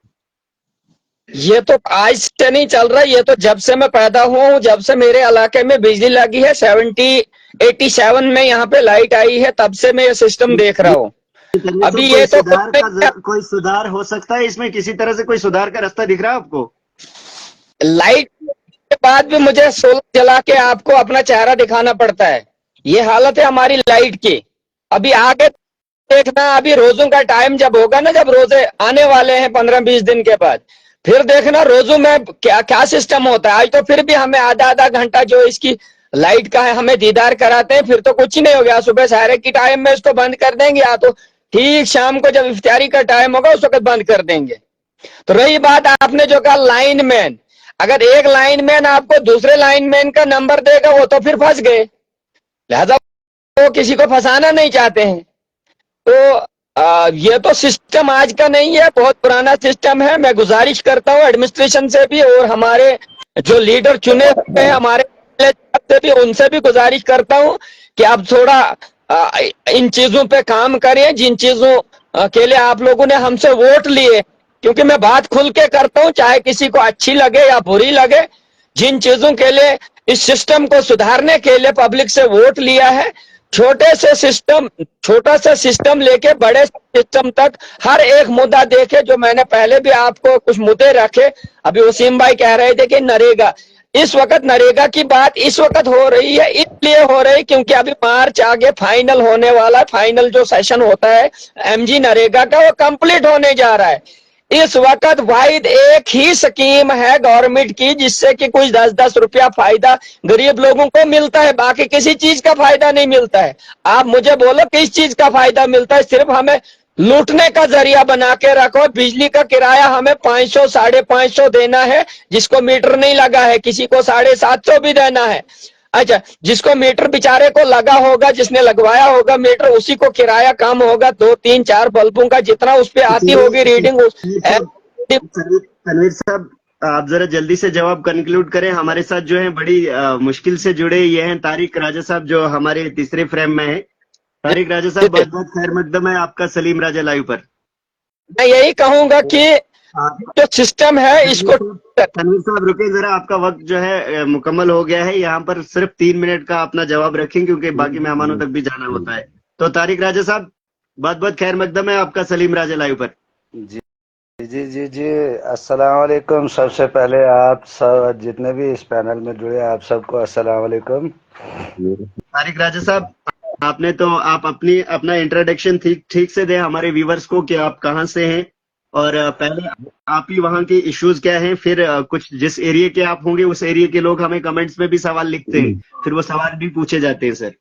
ये तो आज से नहीं चल रहा, ये तो जब से मैं पैदा हुआ हूँ, जब से मेरे इलाके में बिजली लगी है 87 में यहाँ पे लाइट आई है, तब से मैं ये सिस्टम देख रहा हूँ। तनवीर अभी साहब ये तो कुछ नहीं है। कोई सुधार हो सकता है इसमें, किसी तरह से कोई सुधार का रास्ता दिख रहा है आपको? लाइट के बाद भी मुझे सोलर जला के आपको अपना चेहरा दिखाना पड़ता है, ये हालत है हमारी लाइट की। अभी आगे देखना, अभी रोजों का टाइम जब होगा ना, जब रोजे आने वाले हैं 15-20 दिन के बाद, फिर देखना रोजों में क्या क्या सिस्टम होता है। आज तो फिर भी हमें आधा आधा घंटा जो इसकी लाइट का है हमें दीदार कराते हैं, फिर तो कुछ ही नहीं हो गया। सुबह सहरे की टाइम में इसको बंद कर देंगे, या तो ठीक शाम को जब इफ्तारी का टाइम होगा उस वक्त बंद कर देंगे। तो रही बात आपने जो कहा लाइनमैन, अगर एक लाइनमैन आपको दूसरे लाइनमैन का नंबर देगा वो तो फिर फंस गए, लिहाजा वो किसी को फंसाना नहीं चाहते हैं। तो ये तो सिस्टम आज का नहीं है, बहुत पुराना सिस्टम है। मैं गुजारिश करता हूँ एडमिनिस्ट्रेशन से भी और हमारे जो लीडर चुने हुए हैं हमारे से भी, उनसे भी गुजारिश करता हूँ कि आप थोड़ा इन चीजों पे काम करें, जिन चीजों के लिए आप लोगों ने हमसे वोट लिए। क्योंकि मैं बात खुल के करता हूँ, चाहे किसी को अच्छी लगे या बुरी लगे, जिन चीजों के लिए इस सिस्टम को सुधारने के लिए पब्लिक से वोट लिया है, छोटा सा सिस्टम लेके बड़े सिस्टम तक हर एक मुद्दा देखे। जो मैंने पहले भी आपको कुछ मुद्दे रखे, अभी वसीम भाई कह रहे थे कि नरेगा, इस वक्त नरेगा की बात इस वक्त हो रही है, इसलिए हो रही क्योंकि अभी मार्च आगे फाइनल होने वाला है। फाइनल जो सेशन होता है एमजी नरेगा का वो कंप्लीट होने जा रहा है। इस वक्त वाहिद एक ही स्कीम है गवर्नमेंट की जिससे कि कुछ 10-10 रुपया फायदा गरीब लोगों को मिलता है, बाकी किसी चीज का फायदा नहीं मिलता है। आप मुझे बोलो किस चीज का फायदा मिलता है? सिर्फ हमें लूटने का जरिया बना के रखो। बिजली का किराया हमें 500 550 देना है, जिसको मीटर नहीं लगा है, किसी को 750 भी देना है। अच्छा, जिसको मीटर बेचारे को लगा होगा, जिसने लगवाया होगा मीटर, उसी को किराया कम होगा 2-3-4 बल्बों का, जितना उस पे आती होगी रीडिंग। तनवीर साहब, आप जरा जल्दी से जवाब कंक्लूड करें। हमारे साथ जो है बड़ी मुश्किल से जुड़े ये हैं तारिक राजा साहब, जो हमारे तीसरे फ्रेम में है। तारिक राजा साहब, बहुत बहुत खैर मकदम है आपका सलीम राजा लाइव पर। मैं यही कहूंगा कि जो सिस्टम है इसको। तनवीर साहब रुके जरा, आपका वक्त जो है मुकम्मल हो गया है। यहाँ पर सिर्फ 3 मिनट का अपना जवाब रखें, क्योंकि बाकी मेहमानों तक भी जाना होता है। तो तारिक राजा साहब, बहुत बहुत खैर मकदम है आपका सलीम राजा लाइव पर। जी जी जी जी, अस्सलाम वालेकुम। सबसे पहले आप सब जितने भी इस पैनल में जुड़े, आप सबको अस्सलाम वालेकुम। तारिक राजा साहब, आप अपना इंट्रोडक्शन ठीक से दें हमारे व्यूवर्स को कि आप कहाँ से हैं, और पहले आप ही वहाँ के इश्यूज क्या हैं, फिर कुछ जिस एरिया के आप होंगे उस एरिया के लोग हमें कमेंट्स में भी सवाल लिखते हैं, फिर वो सवाल भी पूछे जाते हैं सर।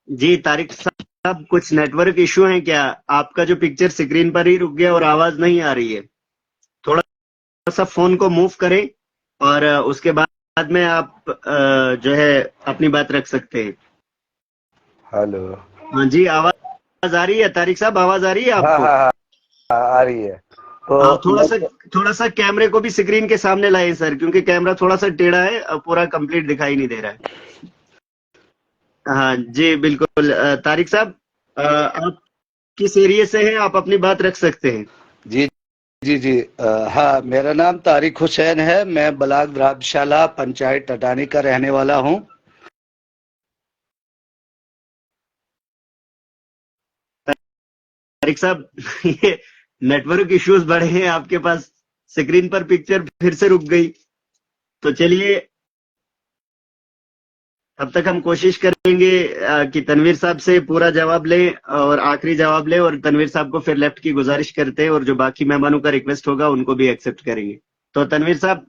जी तारिक साहब, कुछ नेटवर्क इश्यू है क्या? आपका जो पिक्चर स्क्रीन पर ही रुक गया और आवाज नहीं आ रही है। थोड़ा सा फोन को मूव करें और उसके बाद में आप जो है अपनी बात रख सकते हैं। हेलो। हाँ जी, आवाज आ रही है तारिक साहब? आवाज आ रही है आपको? हाँ, आ रही है। तो थोड़ा सा कैमरे को भी स्क्रीन के सामने लाएं सर, क्योंकि कैमरा थोड़ा सा टेढ़ा है, पूरा कंप्लीट दिखाई नहीं दे रहा है। हाँ जी बिल्कुल। तारिक साहब, आप किस एरिया से हैं? आप अपनी बात रख सकते हैं। जी जी जी, हाँ, मेरा नाम तारिक हुसैन है। मैं ब्लॉक द्राबशाला पंचायत टटानी का रहने वाला हूँ। तारिक साहब, ये नेटवर्क इश्यूज बढ़े हैं आपके पास, स्क्रीन पर पिक्चर फिर से रुक गई। तो चलिए, तब तक हम कोशिश करेंगे कि तनवीर साहब से पूरा जवाब लें और आखिरी जवाब लें, और तनवीर साहब को फिर लेफ्ट की गुजारिश करते हैं, और जो बाकी मेहमानों का रिक्वेस्ट होगा उनको भी एक्सेप्ट करेंगे। तो तनवीर साहब,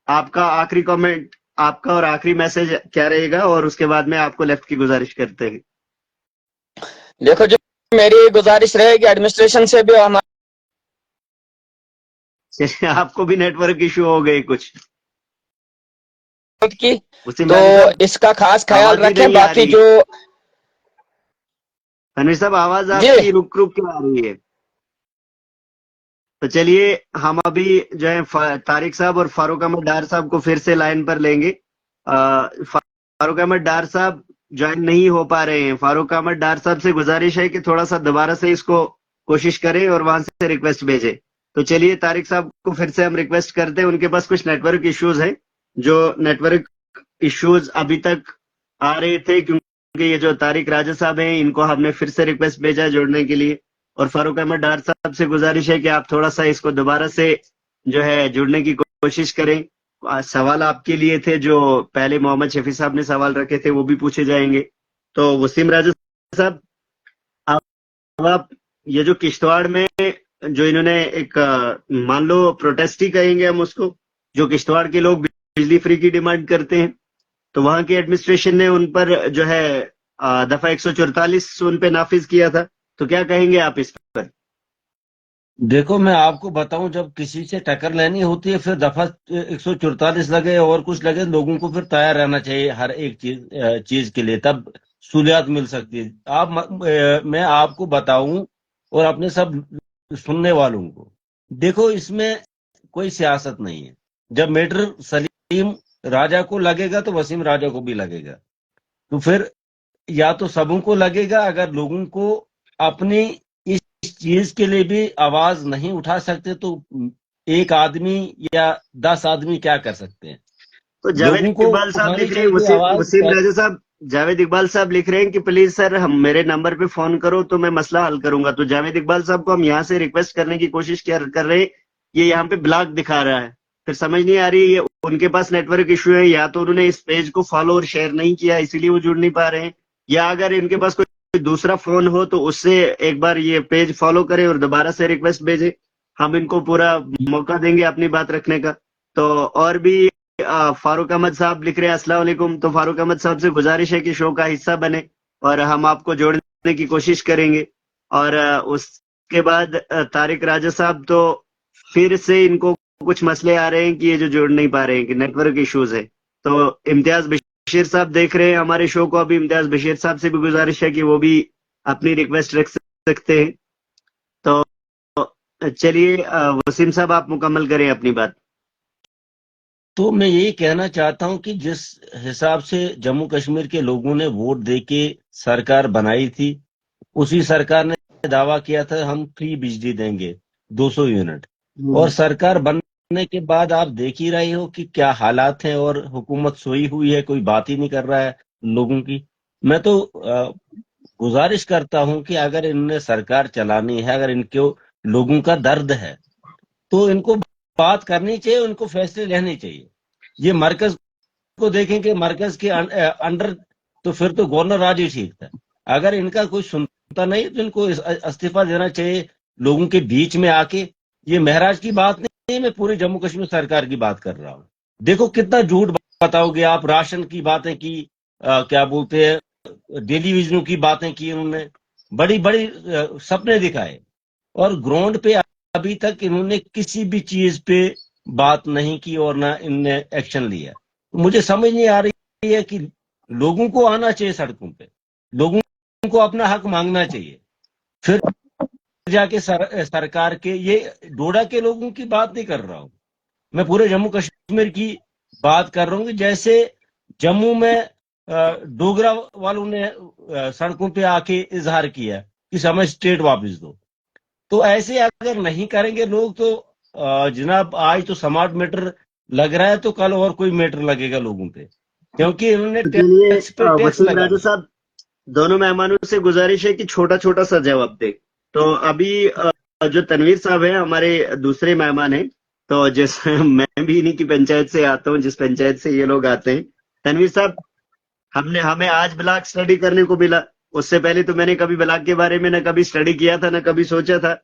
आपका आखिरी कमेंट, आपका और आखिरी मैसेज क्या रहेगा, और उसके बाद में आपको लेफ्ट की गुजारिश करते हैं। देखो, जो मेरी गुजारिश रहेगी एडमिनिस्ट्रेशन से भी, हमारे आपको भी नेटवर्क इश्यू हो गए कुछ की, उसी तो इसका खास ख्याल रखें। बाकी जो तनवीर साहब, आवाज आपकी रुक रुक के आ रही है। तो चलिए, हम अभी जो है तारिक साहब और फारूक अहमद डार साहब को फिर से लाइन पर लेंगे। फारूक अहमद डार साहब ज्वाइन नहीं हो पा रहे हैं। फारूक अहमद डार साहब से गुजारिश है कि थोड़ा सा दोबारा से इसको कोशिश करें और वहां से रिक्वेस्ट भेजें। तो चलिए, तारिक साहब को फिर से हम रिक्वेस्ट करते हैं। उनके पास कुछ नेटवर्क इश्यूज हैं, जो नेटवर्क इश्यूज अभी तक आ रहे थे, क्योंकि ये जो तारिक राजा साहब हैं, इनको हमने फिर से रिक्वेस्ट भेजा है जोड़ने के लिए। और फारूक अहमद डार साहब से गुजारिश है कि आप थोड़ा सा इसको दोबारा से जो है जुड़ने की कोशिश करें। सवाल आपके लिए थे, जो पहले मोहम्मद शफी साहब ने सवाल रखे थे, वो भी पूछे जाएंगे। तो वसीम राजा साहब, आप ये जो किश्तवाड़ में जो इन्होंने एक मान लो प्रोटेस्ट ही कहेंगे हम उसको, जो किश्तवाड़ के लोग बिजली फ्री की डिमांड करते हैं, तो वहां की एडमिनिस्ट्रेशन ने उन पर जो है दफा 144 उन पे नाफिज किया था। तो क्या कहेंगे आप इस पर? देखो, मैं आपको बताऊं, जब किसी से टक्कर लेनी होती है, फिर दफा 144 लगे और कुछ लगे, लोगों को फिर तैयार रहना चाहिए हर एक चीज के लिए, तब सहूलियत मिल सकती है। मैं आपको बताऊं और अपने सब सुनने वालों को, देखो, इसमें कोई सियासत नहीं है। जब मीटर सलीम राजा को लगेगा तो वसीम राजा को भी लगेगा, तो फिर या तो सबों को लगेगा। अगर लोगों को अपनी इस चीज के लिए भी आवाज नहीं उठा सकते, तो एक आदमी या 10 आदमी क्या कर सकते हैं? तो जावेद इकबाल साहब लिख रहे हैं, वसीम राजा साहब, जावेद इकबाल साहब लिख रहे हैं कि प्लीज सर, हम मेरे नंबर पे फोन करो तो मैं मसला हल करूंगा। तो जावेद इकबाल साहब को हम यहाँ से रिक्वेस्ट करने की कोशिश कर रहे हैं, ये यहाँ पे ब्लॉक दिखा रहा है, फिर समझ नहीं आ रही है, ये उनके पास नेटवर्क इश्यू है, या तो उन्होंने इस पेज को फॉलो और शेयर नहीं किया इसीलिए वो जुड़ नहीं पा रहे हैं, या अगर इनके पास कोई दूसरा फोन हो तो उससे एक बार ये पेज फॉलो करें और दोबारा से रिक्वेस्ट भेजें। हम इनको पूरा मौका देंगे अपनी बात रखने का। तो और भी फारूक अहमद साहब लिख रहे हैं अस्सलाम वालेकुम। तो फारूक अहमद साहब से गुजारिश है कि शो का हिस्सा बने और हम आपको जोड़ने की कोशिश करेंगे। और उसके बाद तारिक राजा साहब, तो फिर से इनको कुछ मसले आ रहे हैं कि ये जो जोड़ नहीं पा रहे हैं कि नेटवर्क इश्यूज है। तो इम्तियाज बशीर साहब देख रहे हैं हमारे शो को अभी। इम्तियाज बशीर साहब से भी गुजारिश है कि वो भी अपनी रिक्वेस्ट रख सकते हैं। तो चलिए वसीम साहब आप मुकम्मल करें अपनी बात। तो मैं यही कहना चाहता हूं कि जिस हिसाब से जम्मू कश्मीर के लोगों ने वोट देके सरकार बनाई थी, उसी सरकार ने दावा किया था हम फ्री बिजली देंगे 200 यूनिट, और सरकार बनने के बाद आप देख ही रहे हो कि क्या हालात हैं और हुकूमत सोई हुई है, कोई बात ही नहीं कर रहा है लोगों की। मैं तो गुजारिश करता हूं कि अगर इन्हें सरकार चलानी है, अगर इनके लोगों का दर्द है, तो इनको बात करनी चाहिए, उनको फैसले लेने चाहिए। ये मरकज को देखें कि मरकज के अंडर तो फिर तो गवर्नर राज ही ठीक था। अगर इनका कोई सुनता नहीं तो इनको इस्तीफा देना चाहिए लोगों के बीच में आके। ये महराज की बात नहीं, मैं पूरी जम्मू कश्मीर सरकार की बात कर रहा हूँ। देखो कितना झूठ बताओगे आप। राशन की बातें की, क्या बोलते हैं, टेलीविजनों की बातें की, उन्होंने बड़ी बड़ी सपने दिखाए, और ग्राउंड पे अभी तक इन्होंने किसी भी चीज पे बात नहीं की और ना इनने एक्शन लिया। मुझे समझ नहीं आ रही है कि लोगों को आना चाहिए सड़कों पे, लोगों को अपना हक मांगना चाहिए, फिर जाके सरकार के, ये डोडा के लोगों की बात नहीं कर रहा हूं, मैं पूरे जम्मू कश्मीर की बात कर रहा हूं। कि जैसे जम्मू में डोगरा वालों ने सड़कों पे आके इजहार किया कि हमें स्टेट वापस दो, तो ऐसे अगर नहीं करेंगे लोग तो जनाब आज तो स्मार्ट मीटर लग रहा है, तो कल और कोई मीटर लगेगा लोगों पे, क्योंकि इन्होंने टैक्स पे टैक्स वसीम लगा राजा दिया। साहब, दोनों मेहमानों से गुजारिश है कि छोटा छोटा सा जवाब दे। तो अभी जो तनवीर साहब हैं हमारे दूसरे मेहमान हैं, तो जैसे मैं भी इन्हीं की पंचायत से आता हूँ जिस पंचायत से ये लोग आते हैं। तनवीर साहब, हमें आज ब्लॉक स्टडी करने को मिला। उससे पहले तो मैंने कभी ब्लॉक के बारे में ना कभी स्टडी किया था ना कभी सोचा था।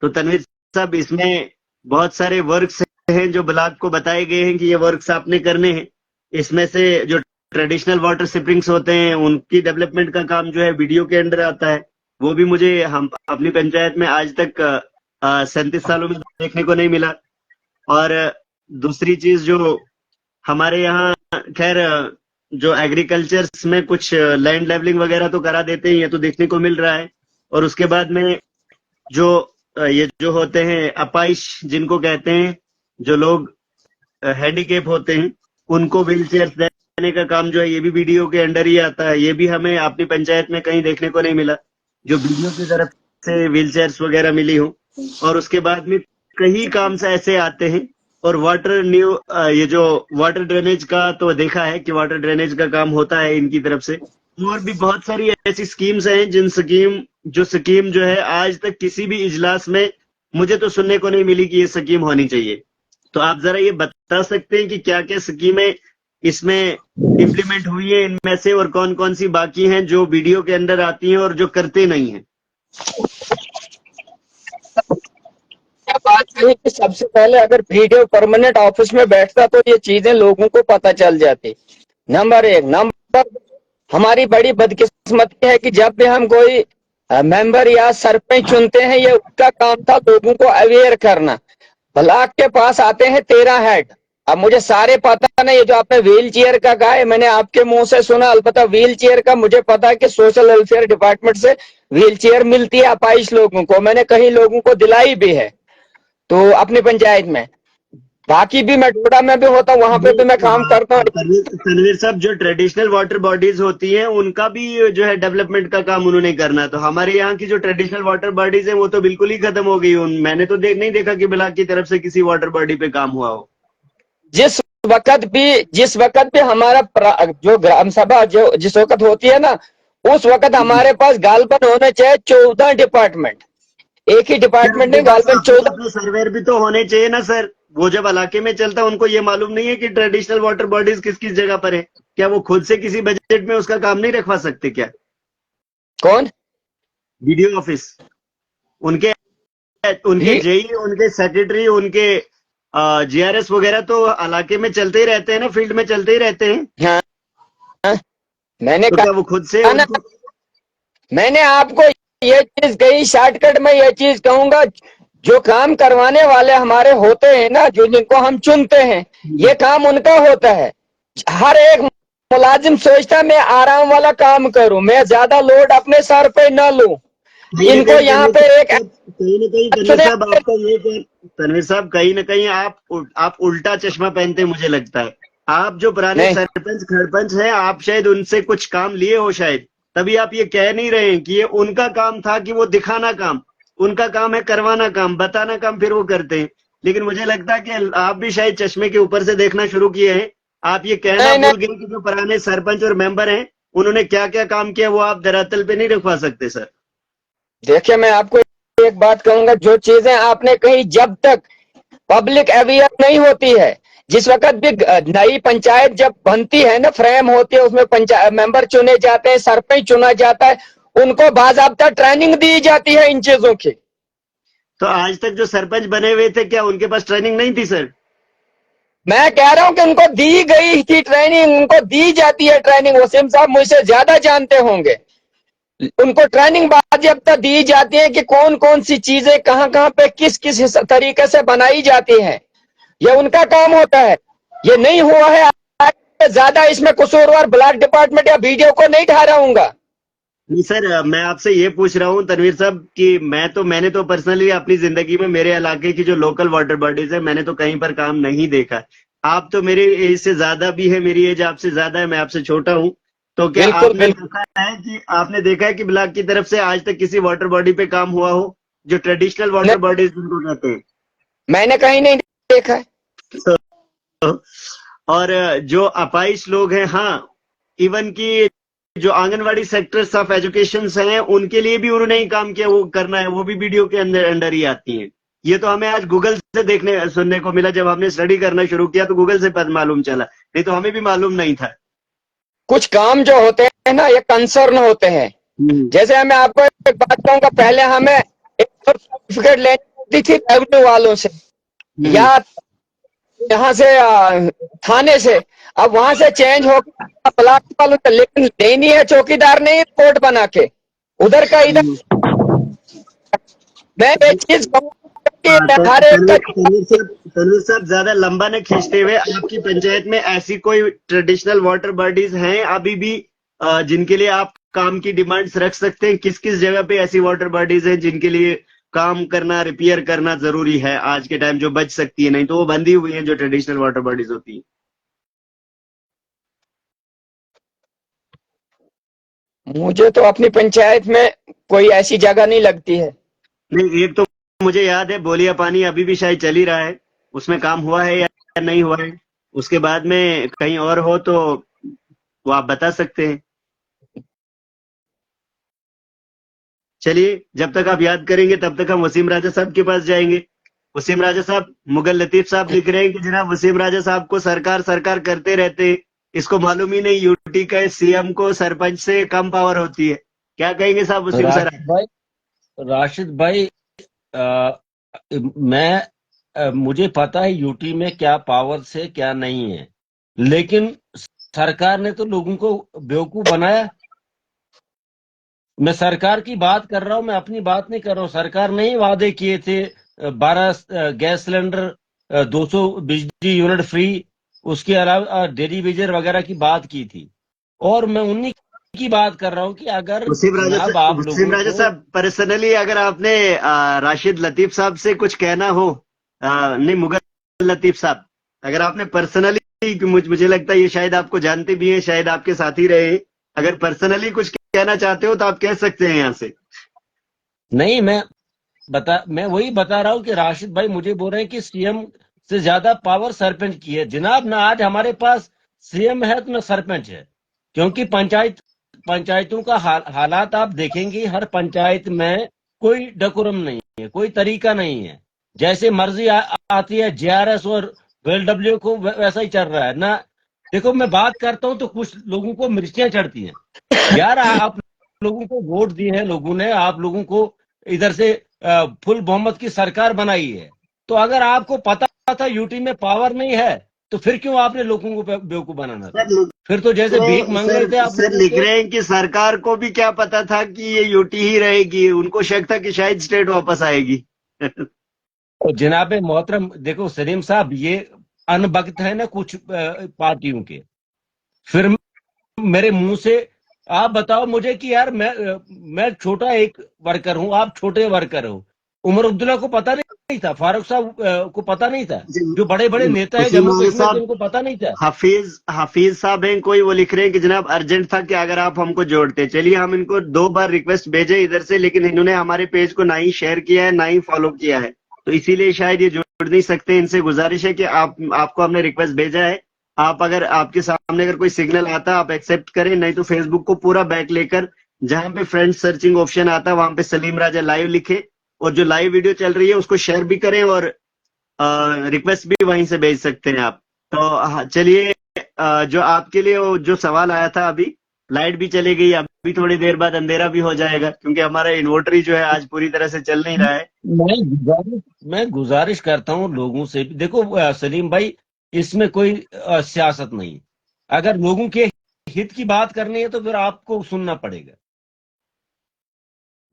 तो तनवीर साहब, इसमें बहुत सारे वर्क्स हैं जो ब्लॉक को बताए गए हैं कि ये वर्क्स आपने करने हैं। इसमें से जो ट्रेडिशनल वाटर स्प्रिंग्स होते हैं उनकी डेवलपमेंट का काम जो है वीडियो के अंडर आता है। वो भी मुझे हम अपनी पंचायत में आज तक 37 सालों में देखने को नहीं मिला। और दूसरी चीज जो हमारे यहाँ, खैर जो एग्रीकल्चर में कुछ लैंड लेवलिंग वगैरह तो करा देते हैं, ये तो देखने को मिल रहा है। और उसके बाद में जो ये जो होते हैं अपाइश जिनको कहते हैं, जो लोग हैंडीकेप होते हैं, उनको व्हील चेयर देने का काम जो है ये भी वीडियो के अंडर ही आता है। ये भी हमें अपनी पंचायत में कहीं देखने को नहीं मिला जो वीडियो की तरफ से व्हील चेयर्स वगैरह मिली हो। और उसके बाद में कई काम से ऐसे आते हैं। और वाटर ये जो वाटर ड्रेनेज का तो देखा है कि वाटर ड्रेनेज का काम होता है इनकी तरफ से। और भी बहुत सारी ऐसी स्कीम्स हैं जिन स्कीम जो है आज तक किसी भी इजलास में मुझे तो सुनने को नहीं मिली कि ये स्कीम होनी चाहिए। तो आप जरा ये बता सकते हैं कि क्या क्या स्कीमें इसमें इम्प्लीमेंट हुई है इनमें से, और कौन कौन सी बाकी हैं जो वीडियो के अंदर आती हैं और जो करते नहीं हैं। बात कही कि सबसे पहले अगर वीडियो परमानेंट ऑफिस में बैठता तो ये चीजें लोगों को पता चल जाती। नंबर एक। नंबर, हमारी बड़ी बदकिस्मती है कि जब भी हम कोई मेंबर या सरपंच चुनते हैं, ये उसका काम था लोगों को अवेयर करना। ब्लॉक के पास आते हैं 13 हेड। अब मुझे सारे पता नहीं, ये जो आपने व्हील चेयर का कहा है मैंने आपके मुंह से सुना। अलबत्ता व्हील चेयर का मुझे पता है कि सोशल वेलफेयर डिपार्टमेंट से व्हील चेयर मिलती है अपाइश लोगों को, मैंने कई लोगों को दिलाई भी है तो अपनी पंचायत में। बाकी भी मैं डोडा में भी होता हूँ, वहां पे भी मैं काम करता हूँ। तनवीर साहब, जो ट्रेडिशनल वाटर बॉडीज होती हैं उनका भी जो है डेवलपमेंट का काम उन्होंने करना। तो हमारे यहाँ की जो ट्रेडिशनल वाटर बॉडीज हैं वो तो बिल्कुल ही खत्म हो गई। मैंने तो नहीं देखा कि ब्लॉक की तरफ से किसी वाटर बॉडी पे काम हुआ हो। जिस वक्त भी हमारा जो ग्राम सभा जो जिस वक्त होती है ना, उस वक्त हमारे पास गालबन होने चाहिए 14 डिपार्टमेंट। एक ही डिपार्टमेंट नहीं, गालबन 14। सर्वेयर भी तो होने चाहिए ना सर। वो जब इलाके में चलता है उनको ये मालूम नहीं है कि ट्रेडिशनल वाटर बॉडीज किस किस जगह पर है? क्या वो खुद से किसी बजट में उसका काम नहीं रखवा सकते क्या? कौन? वीडियो ऑफिस, उनके उनके ये जेई, उनके सेक्रेटरी, उनके जीआरएस वगैरह तो इलाके में चलते ही रहते हैं ना, फील्ड में चलते ही रहते हैं। हाँ, हाँ, मैंने तो क्या वो खुद से कहा ना, उनको मैंने आपको ये चीज कही, शॉर्टकट में ये चीज कहूंगा, जो काम करवाने वाले हमारे होते हैं ना, जो जिनको हम चुनते हैं, ये काम उनका होता है। हर एक मुलाजिम सोचता है मैं आराम वाला काम करूं, मैं ज्यादा लोड अपने सर पे न लूं। कहीं ना इनको कहीं यहाँ पे एक तनवीर चुने, साहब आपका ये तनवीर साहब कहीं ना कहीं आप उल्टा चश्मा पहनते हैं, मुझे लगता है। आप जो पुराने नहीं सरपंच खरपंच हैं, आप शायद उनसे कुछ काम लिए हो शायद, तभी आप ये कह नहीं रहे हैं कि ये उनका काम था, कि वो दिखाना काम, उनका काम है करवाना काम, बताना काम फिर वो करते हैं। लेकिन मुझे लगता है कि आप भी शायद चश्मे के ऊपर से देखना शुरू किए हैं। आप ये कहना नहीं नहीं भूल गए कि जो पुराने सरपंच और मेंबर हैं, उन्होंने क्या क्या काम किया, वो आप धरातल पे नहीं रखवा सकते सर। देखिए, मैं आपको एक बात कहूंगा, जो चीजें आपने कही, जब तक पब्लिक अवेयर नहीं होती है, जिस वक्त भी नई पंचायत जब बनती है ना, फ्रेम होती है, उसमें पंचायत मेंबर चुने जाते हैं, सरपंच चुना जाता है, उनको बाकायदा ट्रेनिंग दी जाती है इन चीजों की। तो आज तक जो सरपंच बने हुए थे, क्या उनके पास ट्रेनिंग नहीं थी सर? मैं कह रहा हूं कि उनको दी गई थी ट्रेनिंग, उनको दी जाती है ट्रेनिंग। वसीम साहब मुझसे ज्यादा जानते होंगे, उनको ट्रेनिंग बाकायदा दी जाती है कि कौन कौन सी चीजें कहां कहां पे किस किस तरीके से बनाई जाती हैं। ये उनका काम होता है। ये नहीं हुआ है, ज्यादा इसमें कसूरवार ब्लॉक डिपार्टमेंट या वीडियो को नहीं ठहराऊंगा। नहीं सर, मैं आपसे ये पूछ रहा हूँ तनवीर साहब कि मैंने तो पर्सनली अपनी जिंदगी में मेरे इलाके की जो लोकल वाटर बॉडीज है, मैंने तो कहीं पर काम नहीं देखा। आप तो मेरी एज से ज्यादा भी है, मेरी एज आपसे ज्यादा है, मैं आपसे छोटा हूँ। तो क्या बिल्कुल बिल्कुल, आपने देखा है कि ब्लॉक की तरफ से आज तक किसी वाटर बॉडी पे काम हुआ हो, जो ट्रेडिशनल वाटर नहीं, बॉडीज जिनको कहते हैं? मैंने कहीं नहीं देखा है। और जो अपाइश लोग हैं, हाँ, इवन की जो आंगनवाड़ी सेक्टर्स ऑफ एजुकेशन हैं, उनके लिए भी उन्होंने ही काम किया, वो करना है, वो भी वीडियो के अंदर अंडर ही आती हैं। ये तो हमें आज गूगल से देखने सुनने को मिला, जब हमने स्टडी करना शुरू किया तो गूगल से पता मालूम चला, नहीं तो हमें भी मालूम नहीं था। कुछ काम जो होते हैं ना, ये कंसर्न होते हैं। जैसे मैं आपको एक बात कहूंगा, पहले हमें एक सर्टिफिकेट लेनी होती थी रेवेन्यू वालों से, या यहाँ से थाने से। अब वहां से चेंज हो ब्लॉक वालों से, लेकिन लेनी है चौकीदार ने रिपोर्ट बना के, उधर का इधर। मैं ये चीज कहूंगा कि हर एक का तनवीर साहब ज्यादा लंबा न खींचते हुए, आपकी पंचायत में ऐसी कोई ट्रेडिशनल वाटर बॉडीज हैं अभी भी जिनके लिए आप काम की डिमांड्स रख सकते हैं? किस किस जगह पे ऐसी वाटर बॉडीज हैं जिनके लिए काम करना, रिपेयर करना जरूरी है आज के टाइम, जो बच सकती है? नहीं तो वो बंदी हुई है जो ट्रेडिशनल वाटर बॉडीज होती है। मुझे तो अपनी पंचायत में कोई ऐसी जगह नहीं लगती है। नहीं, एक तो मुझे याद है बोलिया पानी अभी भी शायद चल ही रहा है, उसमें काम हुआ है या नहीं हुआ है? उसके बाद में कहीं और हो तो वो आप बता सकते हैं। चलिए, जब तक आप याद करेंगे तब तक हम वसीम राजा साहब के पास जाएंगे। वसीम राजा साहब, मुगल लतीफ साहब लिख रहे हैं कि जनाब वसीम राजा साहब को सरकार सरकार करते रहते, इसको मालूम ही नहीं यूटी का सीएम को सरपंच से कम पावर होती है। क्या कहेंगे साहब वसीम सर? राशिद भाई, मुझे पता है यूटी में क्या पावर से क्या नहीं है, लेकिन सरकार ने तो लोगों को बेवकूफ बनाया। मैं सरकार की बात कर रहा हूं, मैं अपनी बात नहीं कर रहा हूं। सरकार ने ही वादे किए थे 12 गैस सिलेंडर, 200 बिजली यूनिट फ्री, उसके अलावा डेली वेजर वगैरह की बात की थी। और मैं उन्हीं की बात कर रहा हूं कि अगर वसीम राजा साहब पर्सनली अगर आपने राशिद लतीफ साहब से कुछ कहना हो, नहीं मुगल लतीफ साहब, अगर आपने पर्सनली, मुझे लगता है ये शायद आपको जानते भी हैं, शायद आपके साथ ही रहे, अगर पर्सनली कुछ कहना चाहते हो तो आप कह सकते हैं यहाँ से। नहीं, मैं वही बता रहा हूं कि राशिद भाई मुझे बोल रहे हैं कि सीएम से ज्यादा पावर सरपंच की है। जनाब, ना आज हमारे पास सीएम है तो ना सरपंच है, क्योंकि पंचायतों का हालात आप देखेंगे, हर पंचायत में कोई डेकोरम नहीं है, कोई तरीका नहीं है, जैसे मर्जी आती है। जेआरएस और वेलडब्ल्यू को वैसा ही चल रहा है ना। देखो, मैं बात करता हूं तो कुछ लोगों को मिर्चियां चढ़ती हैं। यार, आप लोगों को वोट दिए हैं, लोगों ने आप लोगों को इधर से फुल बहुमत की सरकार बनाई है। तो अगर आपको पता था यूटी में पावर नहीं है, तो फिर क्यों आपने लोगों को बेवकूफ बनाना था? सर फिर तो जैसे भीख मांग रहे थे आप सर लोगों लिख से। रहे हैं कि सरकार को भी क्या पता था कि ये यूटी ही रहेगी, उनको शक था कि शायद स्टेट वापस आएगी। तो जनाबे मोहतरम देखो सलीम साहब, ये अनबख्त है ना कुछ पार्टियों के। फिर मेरे मुंह से आप बताओ मुझे कि यार मैं छोटा एक वर्कर हूं, आप छोटे वर्कर हो। उमर अब्दुल्ला को पता नहीं था, फारूक साहब को पता नहीं था, जो बड़े बड़े नेता है वसीम जम्मू मौलवी कश्मीर के, साहब, उनको पता नहीं था। हाफिज साहब हैं कोई, वो लिख रहे हैं कि जनाब अर्जेंट था कि अगर आप हमको जोड़ते। चलिए, हम इनको 2 बार रिक्वेस्ट भेजे इधर से, लेकिन इन्होंने हमारे पेज को ना ही शेयर किया है ना ही फॉलो किया है, तो इसीलिए शायद ये जुड़ नहीं सकते। इनसे गुजारिश है कि आपको हमने रिक्वेस्ट भेजा है, आप अगर आपके सामने अगर कोई सिग्नल आता आप एक्सेप्ट करें, नहीं तो फेसबुक को पूरा बैक लेकर जहां पे फ्रेंड सर्चिंग ऑप्शन आता है वहां पे सलीम राजा लाइव लिखे, और जो लाइव वीडियो चल रही है उसको शेयर भी करें, और रिक्वेस्ट भी वहीं से भेज सकते हैं आप। तो चलिए, जो आपके लिए जो सवाल आया था, अभी लाइट भी चली गई, अभी थोड़ी देर बाद अंधेरा भी हो जाएगा, क्योंकि हमारा इन्वर्टर ही जो है आज पूरी तरह से चल नहीं रहा है। मैं गुजारिश करता हूं लोगों से, देखो सलीम भाई, इसमें कोई सियासत नहीं। अगर लोगों के हित की बात करनी है तो फिर आपको सुनना पड़ेगा।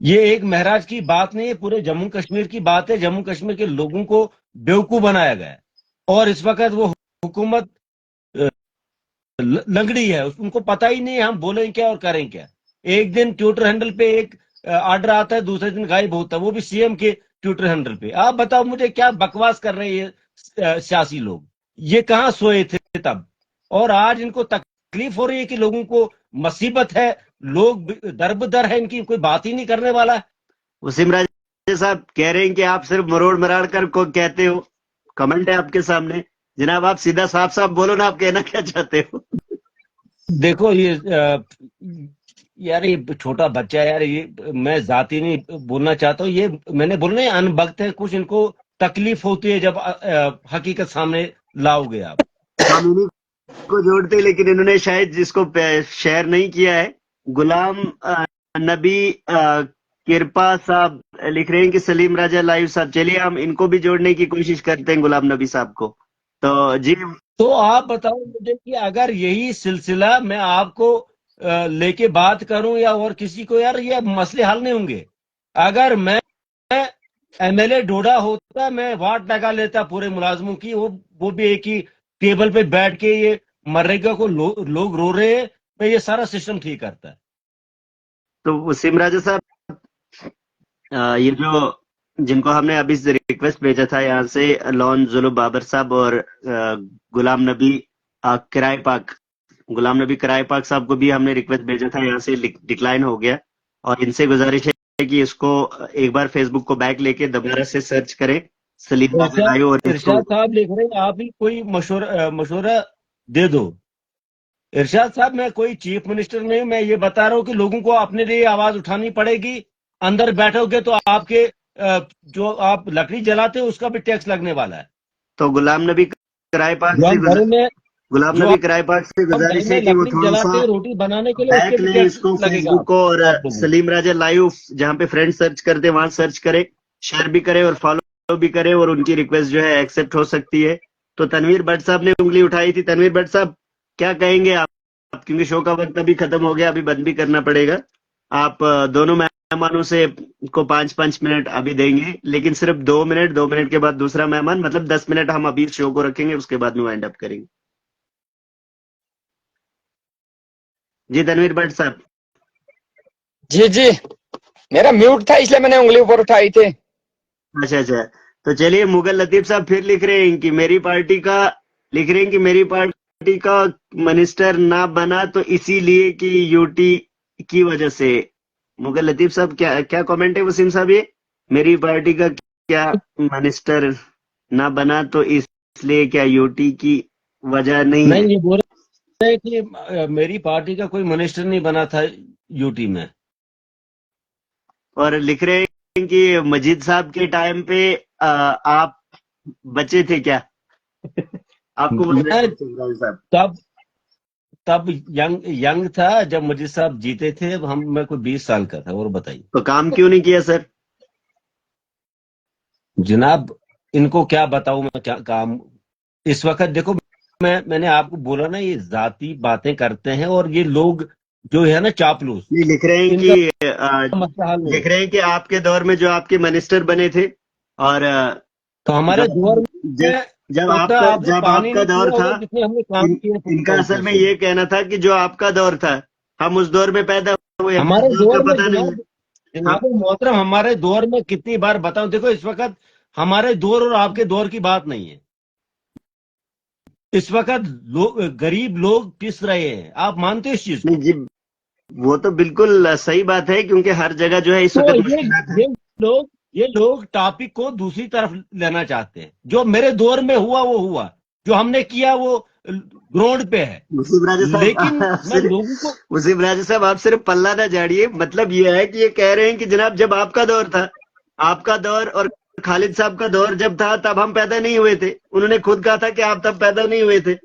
ये एक महराज की बात नहीं है, पूरे जम्मू कश्मीर की बात है। जम्मू कश्मीर के लोगों को बेवकूफ बनाया गया है, और इस वक्त वो हुकूमत लंगड़ी है, उनको पता ही नहीं है हम बोलें क्या और करें क्या। एक दिन ट्विटर हैंडल पे एक ऑर्डर आता है, दूसरे दिन गायब होता है, वो भी सीएम के ट्विटर हैंडल पे। आप बताओ मुझे, क्या बकवास कर रहे हैं सियासी लोग? ये कहां सोए थे तब? और आज इनको तकलीफ हो रही है कि लोगों को मुसीबत है, लोग दरबदर है, इनकी कोई बात ही नहीं करने वाला है। वसीम राजा साहब कह रहे हैं कि आप सिर्फ मरोड़ मराड़ कर को कहते हो। कमेंट है आपके सामने, जनाब आप सीधा साफ साफ बोलो ना, आप कहना क्या चाहते हो? देखो ये यार, ये छोटा बच्चा है यार, ये मैं जाति नहीं बोलना चाहता हूँ, ये मैंने बोलना है अनबख्त है, कुछ इनको तकलीफ होती है जब हकीकत सामने लाओगे आप। हम इन्हीं को जोड़ते, लेकिन इन्होंने शायद जिसको शेयर नहीं किया है, गुलाम नबी किरपा साहब लिख रहे हैं कि सलीम राजा लाइव साहब। चलिए, हम इनको भी जोड़ने की कोशिश करते हैं, गुलाम नबी साहब को। तो जी, तो आप बताओ मुझे कि अगर यही सिलसिला मैं आपको लेके बात करूं या और किसी को, यार ये मसले हल नहीं होंगे। अगर मैं एमएलए ढूंढा होता, मैं वाट लगा लेता पूरे मुलाजमों की, वो भी एक ही टेबल पे बैठ के, ये मनरेगा को लोग रो रहे हैं, मैं ये सारा सिस्टम ठीक करता है। तो वसीम राजा साहब, ये जो जिनको हमने अभी रिक्वेस्ट भेजा था यहाँ से, लॉन जुलू बाबर साहब और गुलाम नबी किराए पाक, गुलाम नबी किराए पाक साहब को भी हमने रिक्वेस्ट भेजा था, यहाँ से डिक्लाइन हो गया। और इनसे गुजारिश है कि इसको एक बार फेसबुक को बैक लेके दोबारा से सर्च करें, सलीम राजा लाइव, और इसको। इरशाद साहब लिख रहे हैं, आप ही कोई मशवरा दे दो। इरशाद साहब, मैं कोई चीफ मिनिस्टर नहीं हूं, मैं ये बता रहा हूं कि लोगों को अपने लिए आवाज उठानी पड़ेगी। अंदर बैठोगे तो आपके जो आप लकड़ी जलाते हो उसका भी टैक्स लगने वाला है। तो गुलाम नबी किराए पाक जो से आप घरों में गुलाम जो नबी किराए पाक से आप घर गुजारिश में है कि वो लकड़ी थोड़ा जलाते सा हैं रोटी बनाने के लिए, उसके बैक भी लें टैक्स इसको लगेगा फेसबुक को, और आप लोगों को। सलीम राजा लाइव जहाँ पे फ्रेंड सर्च करते हैं वहां सर्च करें, शेयर भी करें और फॉलो भी करें, और उनकी रिक्वेस्ट जो है एक्सेप्ट हो सकती है। तो तनवीर भट्ट साहब ने उंगली उठाई थी। तनवीर भट्ट साहब, क्या कहेंगे आप? क्योंकि शो का वक्त अभी खत्म हो गया, अभी बंद भी करना पड़ेगा। आप दोनों मेहमानों से को 5-5 मिनट अभी देंगे, लेकिन सिर्फ 2 मिनट, 2 मिनट के बाद दूसरा मेहमान, मतलब 10 मिनट हम अभी शो को रखेंगे, उसके बाद में वाइंड अप करेंगे। जी तनवीर भट्ट साहब। जी जी, मेरा म्यूट था इसलिए मैंने उंगली ऊपर उठाई थी। अच्छा अच्छा, तो चलिए, मुगल लतीफ साहब फिर लिख रहे हैं कि मेरी पार्टी का मिनिस्टर ना बना तो इसीलिए कि यूटी की वजह से। मुगल लतीफ साहब, क्या क्या कमेंट है वसीम साहब? ये मेरी पार्टी का क्या मिनिस्टर ना बना तो इसलिए क्या यूटी की वजह नहीं है? नहीं, ये बोल रहे हैं कि मेरी पार्टी का कोई मिनिस्टर नहीं बना था यूटी में। और लिख रहे हैं कि मजीद साहब के टाइम पे आप बचे थे क्या? आपको बोल रहे मैं हैं वसीम साहब। तब तब यंग था जब मजीद साहब जीते थे। मैं कोई 20 साल का था। और बताइए तो काम क्यों नहीं किया सर? जनाब, इनको क्या बताऊं मैं, क्या काम इस वक्त देखो। मैंने आपको बोला ना, ये जाती बातें करते हैं और ये लोग जो है ना चापलूस, ये लिख रहे हैं इनका कि मसला हल नहीं लिख होगा। रहे हैं कि आपके दौर में जो आपके मिनिस्टर बने थे और तो हमारे दौर जब में जब उतना आपका आपने जब पानी आपका नहीं दौर पिया था, होगा जितने हमने काम किए इनका असल में 55 ये कहना था कि जो आपका दौर था, हम उस दौर में पैदा हुए, हमें हमारे उस दौर का दौर में पता नहीं है। जनाब मोहतरम, हमारे दौर में कितनी बार बताऊं। देखो इस वक्त हमारे दौर और आपके दौर की बात नहीं है। इस वक्त गरीब लोग पिस रहे हैं। आप मानते हो इस चीज नहीं को? जी, वो तो बिल्कुल सही बात है, क्योंकि हर जगह जो है इस तो वक्त मुश्किलात है। ये लोग ये लोग टॉपिक को दूसरी तरफ लेना चाहते हैं। जो मेरे दौर में हुआ वो हुआ, जो हमने किया वो ग्राउंड पे है। मुसीब राजा लेकिन साहब मैं लोगों को मुसीब राजा साहब, आप सिर्फ पल्ला ना झाड़िए। मतलब ये है कि ये कह रहे हैं कि जनाब जब आपका दौर था, आपका दौर और खालिद साहब का दौर जब था, तब हम पैदा नहीं हुए थे। उन्होंने खुद कहा था कि आप तब पैदा नहीं हुए थे,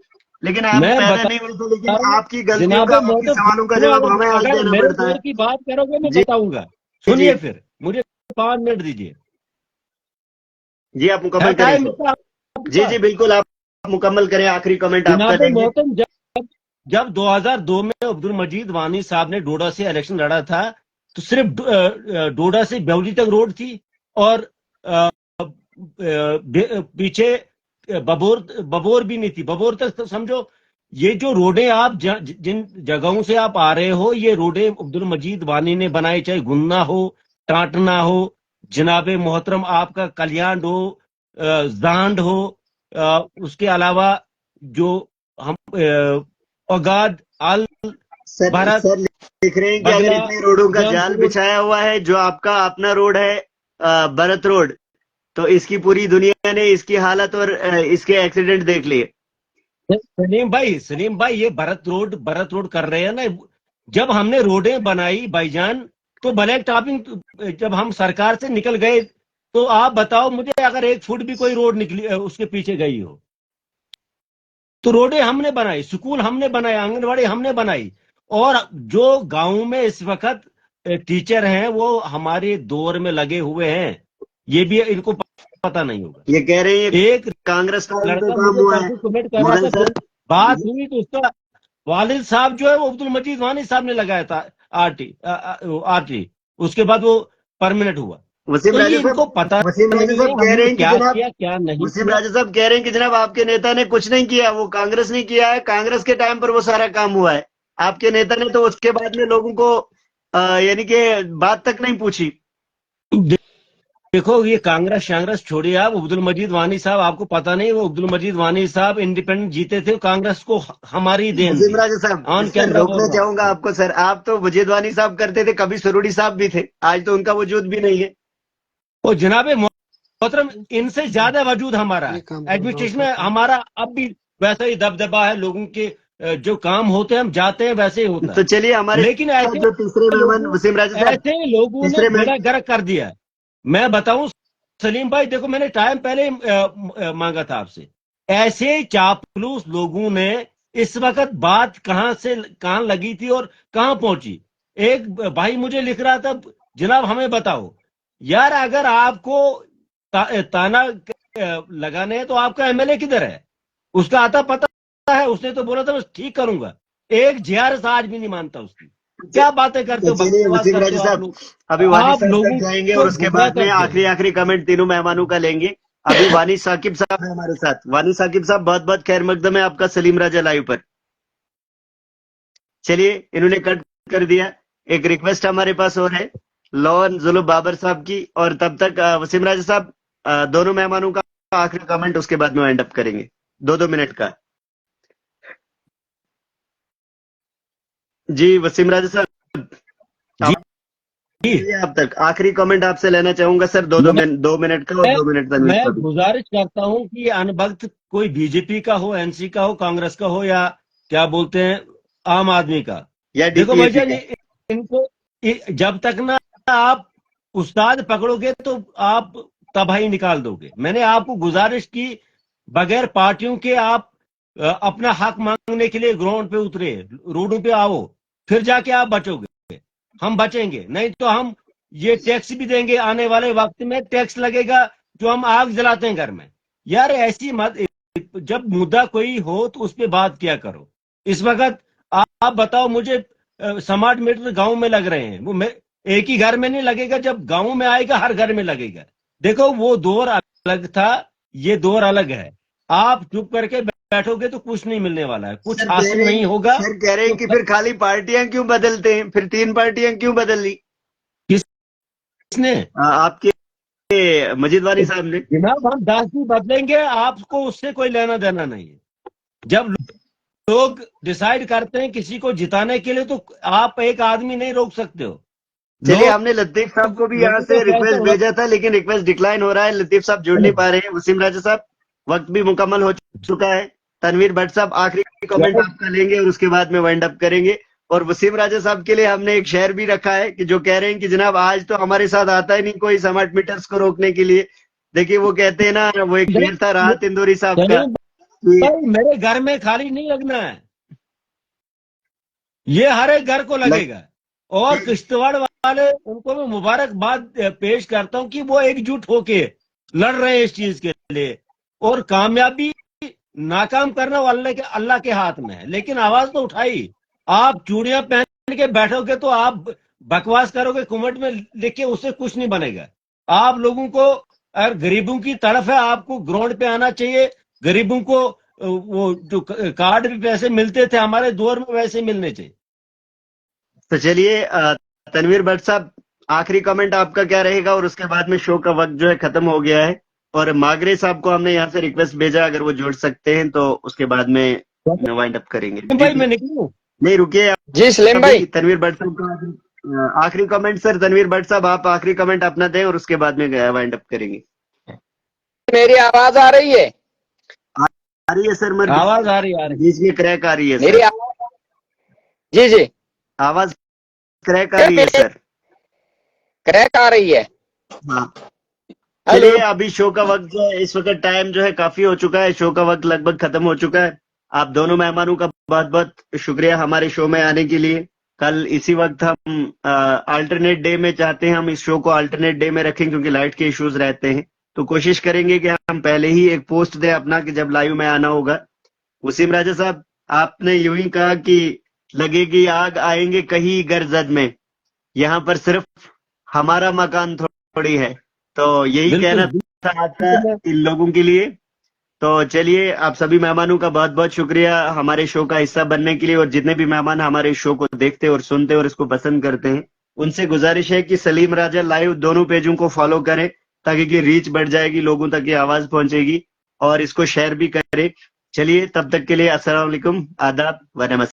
लेकिन आप मैं पैदा बता नहीं हुए थे, लेकिन रहा हूं आपकी गलतियों जनाब का, आपके मोहतरम, सवालों का सुनो, जवाब हमें आज अगर देना मेरे पड़ता दौर है। की बात करोगे मैं जी बताऊंगा। जी सुनिए, फिर मुझे 5 मिनट दीजिए। जी, आप है मुकम्मल करें टाइम सर। इतना जी आपका? जी बिल्कुल, आप मुकम्मल करें, आखिरी कमेंट आपका जनाब लेंगे। मोहतरम, जब 2002 में अब्दुल मजीद वानी साहब ने डोडा से इलेक्शन लड़ा था, तो सिर्फ डोडा से बेवली तक रोड थी और अ, पीछे बबोर बबोर भी नहीं थी। बबोर तक तो समझो। ये जो रोडें आप जिन जगहों से आप आ रहे हो, ये रोडें अब्दुल मजीद वानी ने बनाई, चाहे गुन्ना हो, टाटना हो, जनाबे मोहतरम आपका कल्याण हो, जांड हो, उसके अलावा जो हम औगाद, आल, सर भारत, सर लिख रहे हैं कि अगर बगला, इतने रोडों का जाल जौनपुर। बिछाया हुआ है, जो आपका अपना रोड है भरत रोड, तो इसकी पूरी दुनिया ने इसकी हालत और इसके एक्सीडेंट देख लिए। सलीम भाई, ये भरत रोड कर रहे हैं ना। जब हमने रोडें बनाई भाईजान, तो ब्लैक टॉपिंग जब हम सरकार से निकल गए, तो आप बताओ मुझे, अगर 1 फुट भी कोई रोड निकली उसके पीछे गई हो, तो रोडें हमने बनाई, स्कूल हमने बनाए, आंगनवाड़ी हमने बनाई। और जो गांव में इस वक्त टीचर हैं वो हमारे दौर में लगे हुए हैं। ये भी इनको पता नहीं होगा। ये कह रहे हैं ये एक कांग्रेस टाइम पे लड़का काम मुझे हुआ है, परसों कमेंट कर रहा मगर था, सर बात हुई तो उसका वालिद साहब जो है वो अब्दुल मजीद वानी साहब ने लगाया था आरटी। उसके बाद वो परमानेंट हुआ। वसीम तो राजा ये साहब इनको पता वसीम राजा नहीं है साहब कह रहे हमने हैं कि क्या जनाब किया क्या नहीं वसीम किया। राजा साहब कह रहे हैं कि जनाब आपके नेता ने कुछ नहीं किया, वो कांग्रेस ने किया है, कांग्रेस के टाइम पर वो सारा काम हुआ है। आपके नेता ने तो उसके बाद में लोगों को यानी कि बात तक नहीं पूछी। देखो, ये कांग्रेस शांग्रेस छोड़िए आप। अब्दुल मजीद वानी साहब, आपको पता नहीं, वो अब्दुल मजीद वानी साहब इंडिपेंडेंट जीते थे, कांग्रेस को हमारी देन वसीम थी। राजा साहब, ऑन सर कैमरा बोल रोकना रहा चाहूंगा हूँ। आपको। सर आप तो वजीदवानी साहब करते थे, कभी सरूड़ी साहब भी थे, आज तो उनका वजूद भी नहीं है। और जनाबे मोहतरम, इनसे ज्यादा वजूद हमारा है। एडमिनिस्ट्रेशन में हमारा अब भी वैसा ही दबदबा है। लोगों के जो काम होते हैं हम जाते हैं, वैसे ही होता तो है। चलिए, हमारे लेकिन साथ जो तीसरे मेहमान वसीम राजा साहब, ऐसे लोगों ने तीसरे में बेड़ा गर्क कर दिया है। मैं बताऊं सलीम भाई, देखो मैंने टाइम पहले मांगा था आपसे। ऐसे चापलूस लोगों ने इस वक्त बात कहां लगी थी और कहां पहुंची। एक भाई मुझे लिख रहा था, जनाब हमें बताओ यार, अगर आपको ताना लगाने हैं तो आपका एमएलए किधर है? उसका आता पता है, उसने तो बोला था मैं ठीक करूंगा। एक जेआरएस आज भी नहीं मानता उसकी। क्या बातें करते तो हो, चलिए बकवास वसीम करते राजा हो आप साहब, लोग। अभी वानी आप साहब तक लोगों जाएंगे और को उसके गुमराह बाद में करते हो। आखिरी आखिरी कमेंट तीनों मेहमानों का लेंगे। अभी वानी साकिब साहब है हमारे साथ। वानी साकिब साहब, बहुत बहुत खैर मकदम है आपका सलीम राजा लाइव पर। चलिए, इन्होंने कट कर दिया। एक रिक्वेस्ट हमारे पास और है, लॉन जुलूब बाबर साहब की। और तब तक वसीम राजा साहब, दोनों मेहमानों का आखिरी कमेंट, उसके बाद में वाइंड अप करेंगे 2-2 मिनट का। जी वसीम राजा साहब, जी, आवाज आ रही है आप तक? आखिरी कमेंट आपसे लेना चाहूंगा सर, मैं 2 मिनट का और 2 मिनट तनवीर मैं का भी। गुजारिश करता हूं कि अनबख्त कोई बीजेपी का हो, एनसी का हो, कांग्रेस का हो, या क्या बोलते हैं आम आदमी का। या देखो डीपीएपी भाईजान, का। इनको जब तक ना आप उस्ताद पकड़ोगे तो आप तबाही निकाल दोगे। मैंने आपको गुजारिश की, बगैर पार्टियों के आप अपना हक मांगने के लिए ग्राउंड पे उतरे, रोडों पे आओ, फिर जाके आप बचोगे, हम बचेंगे। नहीं तो हम ये टैक्स भी देंगे, आने वाले वक्त में टैक्स लगेगा जो हम आग जलाते हैं घर में। यार ऐसी मत, जब मुद्दा कोई हो तो उस पर बात किया करो। इस वक्त आप बताओ मुझे, स्मार्ट मीटर गांव में लग रहे हैं, वो एक ही घर में नहीं लगेगा, जब गांव में आएगा हर घर में लगेगा। देखो वो दौर अलग था, ये दौर अलग है। आप चुप करके बैठोगे तो कुछ नहीं मिलने वाला है, कुछ हासिल नहीं होगा। सर कह रहे हैं कि फिर खाली पार्टियां क्यों बदलते हैं, फिर 3 पार्टियां क्यों बदल ली किसने? आपके मजीद वारी साहब ने। जनाब हम 10 भी बदलेंगे, आपको उससे कोई लेना देना नहीं है। जब लोग डिसाइड करते हैं किसी को जिताने के लिए, तो आप एक आदमी नहीं रोक सकते हो। चलिए, हमने लतीफ साहब को भी यहाँ से रिक्वेस्ट भेजा था, लेकिन रिक्वेस्ट डिक्लाइन हो रहा है। लतीफ साहब जुड़ नहीं पा रहे हैं। वसीम राजा साहब, वक्त भी मुकम्मल हो चुका है। तनवीर भट्ट साहब आखिरी कमेंट आपका लेंगे और उसके बाद में वाइंड अप करेंगे। और वसीम राजा साहब के लिए हमने एक शेयर भी रखा है कि जो कह रहे हैं कि जनाब आज तो हमारे साथ आता ही नहीं कोई स्मार्ट मीटर्स को रोकने के लिए। देखिए वो कहते हैं ना, वो एक शेर था राहत इंदौरी साहब का, मेरे घर में खाली नहीं लगना है, ये हर एक घर को लगेगा। और किश्तवाड़ वाले, उनको मैं मुबारकबाद पेश करता हूं कि वो एकजुट होके लड़ रहे हैं इस चीज के लिए। और कामयाबी नाकाम करने वाले के अल्लाह के हाथ में है, लेकिन आवाज तो उठाई। आप चूड़ियां पहन के बैठोगे तो आप बकवास करोगे कुमट में लिख के, उससे कुछ नहीं बनेगा। आप लोगों को, अगर गरीबों की तरफ है, आपको ग्राउंड पे आना चाहिए। गरीबों को वो जो कार्ड भी पैसे मिलते थे हमारे दौर में, वैसे मिलने चाहिए। तो चलिए तनवीर भट्ट साहब, आखिरी कमेंट आपका क्या रहेगा? और उसके बाद में शो का वक्त जो है खत्म हो गया है। और मागरे साहब को हमने यहाँ से रिक्वेस्ट भेजा, अगर वो जुड़ सकते हैं तो उसके बाद में वाइंड अप करेंगे। भाई मैं निकलूं? नहीं रुकिए जी सलीम भाई, तनवीर भट्ट साहब का आखिरी कमेंट। सर तनवीर भट्ट साहब, आप आखिरी कमेंट अपना दें और उसके बाद में वाइंड अप करेंगे। मेरी आवाज आ रही है? आ रही है सर, मर आवाज आ रही है, बीच में क्रैक आ रही है मेरी सर, आवाज? जी जी, आवाज क्रैक आ रही है सर। क्रैक आ रही है। हाँ हेलो, चलिए, अभी शो का वक्त जो है, इस वक्त टाइम जो है काफी हो चुका है, शो का वक्त लगभग खत्म हो चुका है। आप दोनों मेहमानों का बहुत बहुत शुक्रिया हमारे शो में आने के लिए। कल इसी वक्त हम अल्टरनेट डे में चाहते हैं, हम इस शो को अल्टरनेट डे में रखें क्योंकि लाइट के इश्यूज रहते हैं। तो कोशिश करेंगे कि हम पहले ही एक पोस्ट दें अपना कि जब लाइव में आना होगा। वसीम राजा साहब, आपने यूं ही कहा कि लगेगी आग आएंगे कहीं गर्जद में, यहाँ पर सिर्फ हमारा मकान थोड़ी है। तो यही कहना था आपका इन लोगों के लिए। तो चलिए, आप सभी मेहमानों का बहुत बहुत शुक्रिया हमारे शो का हिस्सा बनने के लिए। और जितने भी मेहमान हमारे शो को देखते और सुनते और इसको पसंद करते हैं, उनसे गुजारिश है कि सलीम राजा लाइव दोनों पेजों को फॉलो करें, ताकि कि रीच बढ़ जाएगी, लोगों तक ये आवाज पहुंचेगी। और इसको शेयर भी करें। चलिए, तब तक के लिए अस्सलाम वालेकुम, आदाब व नमस्ते।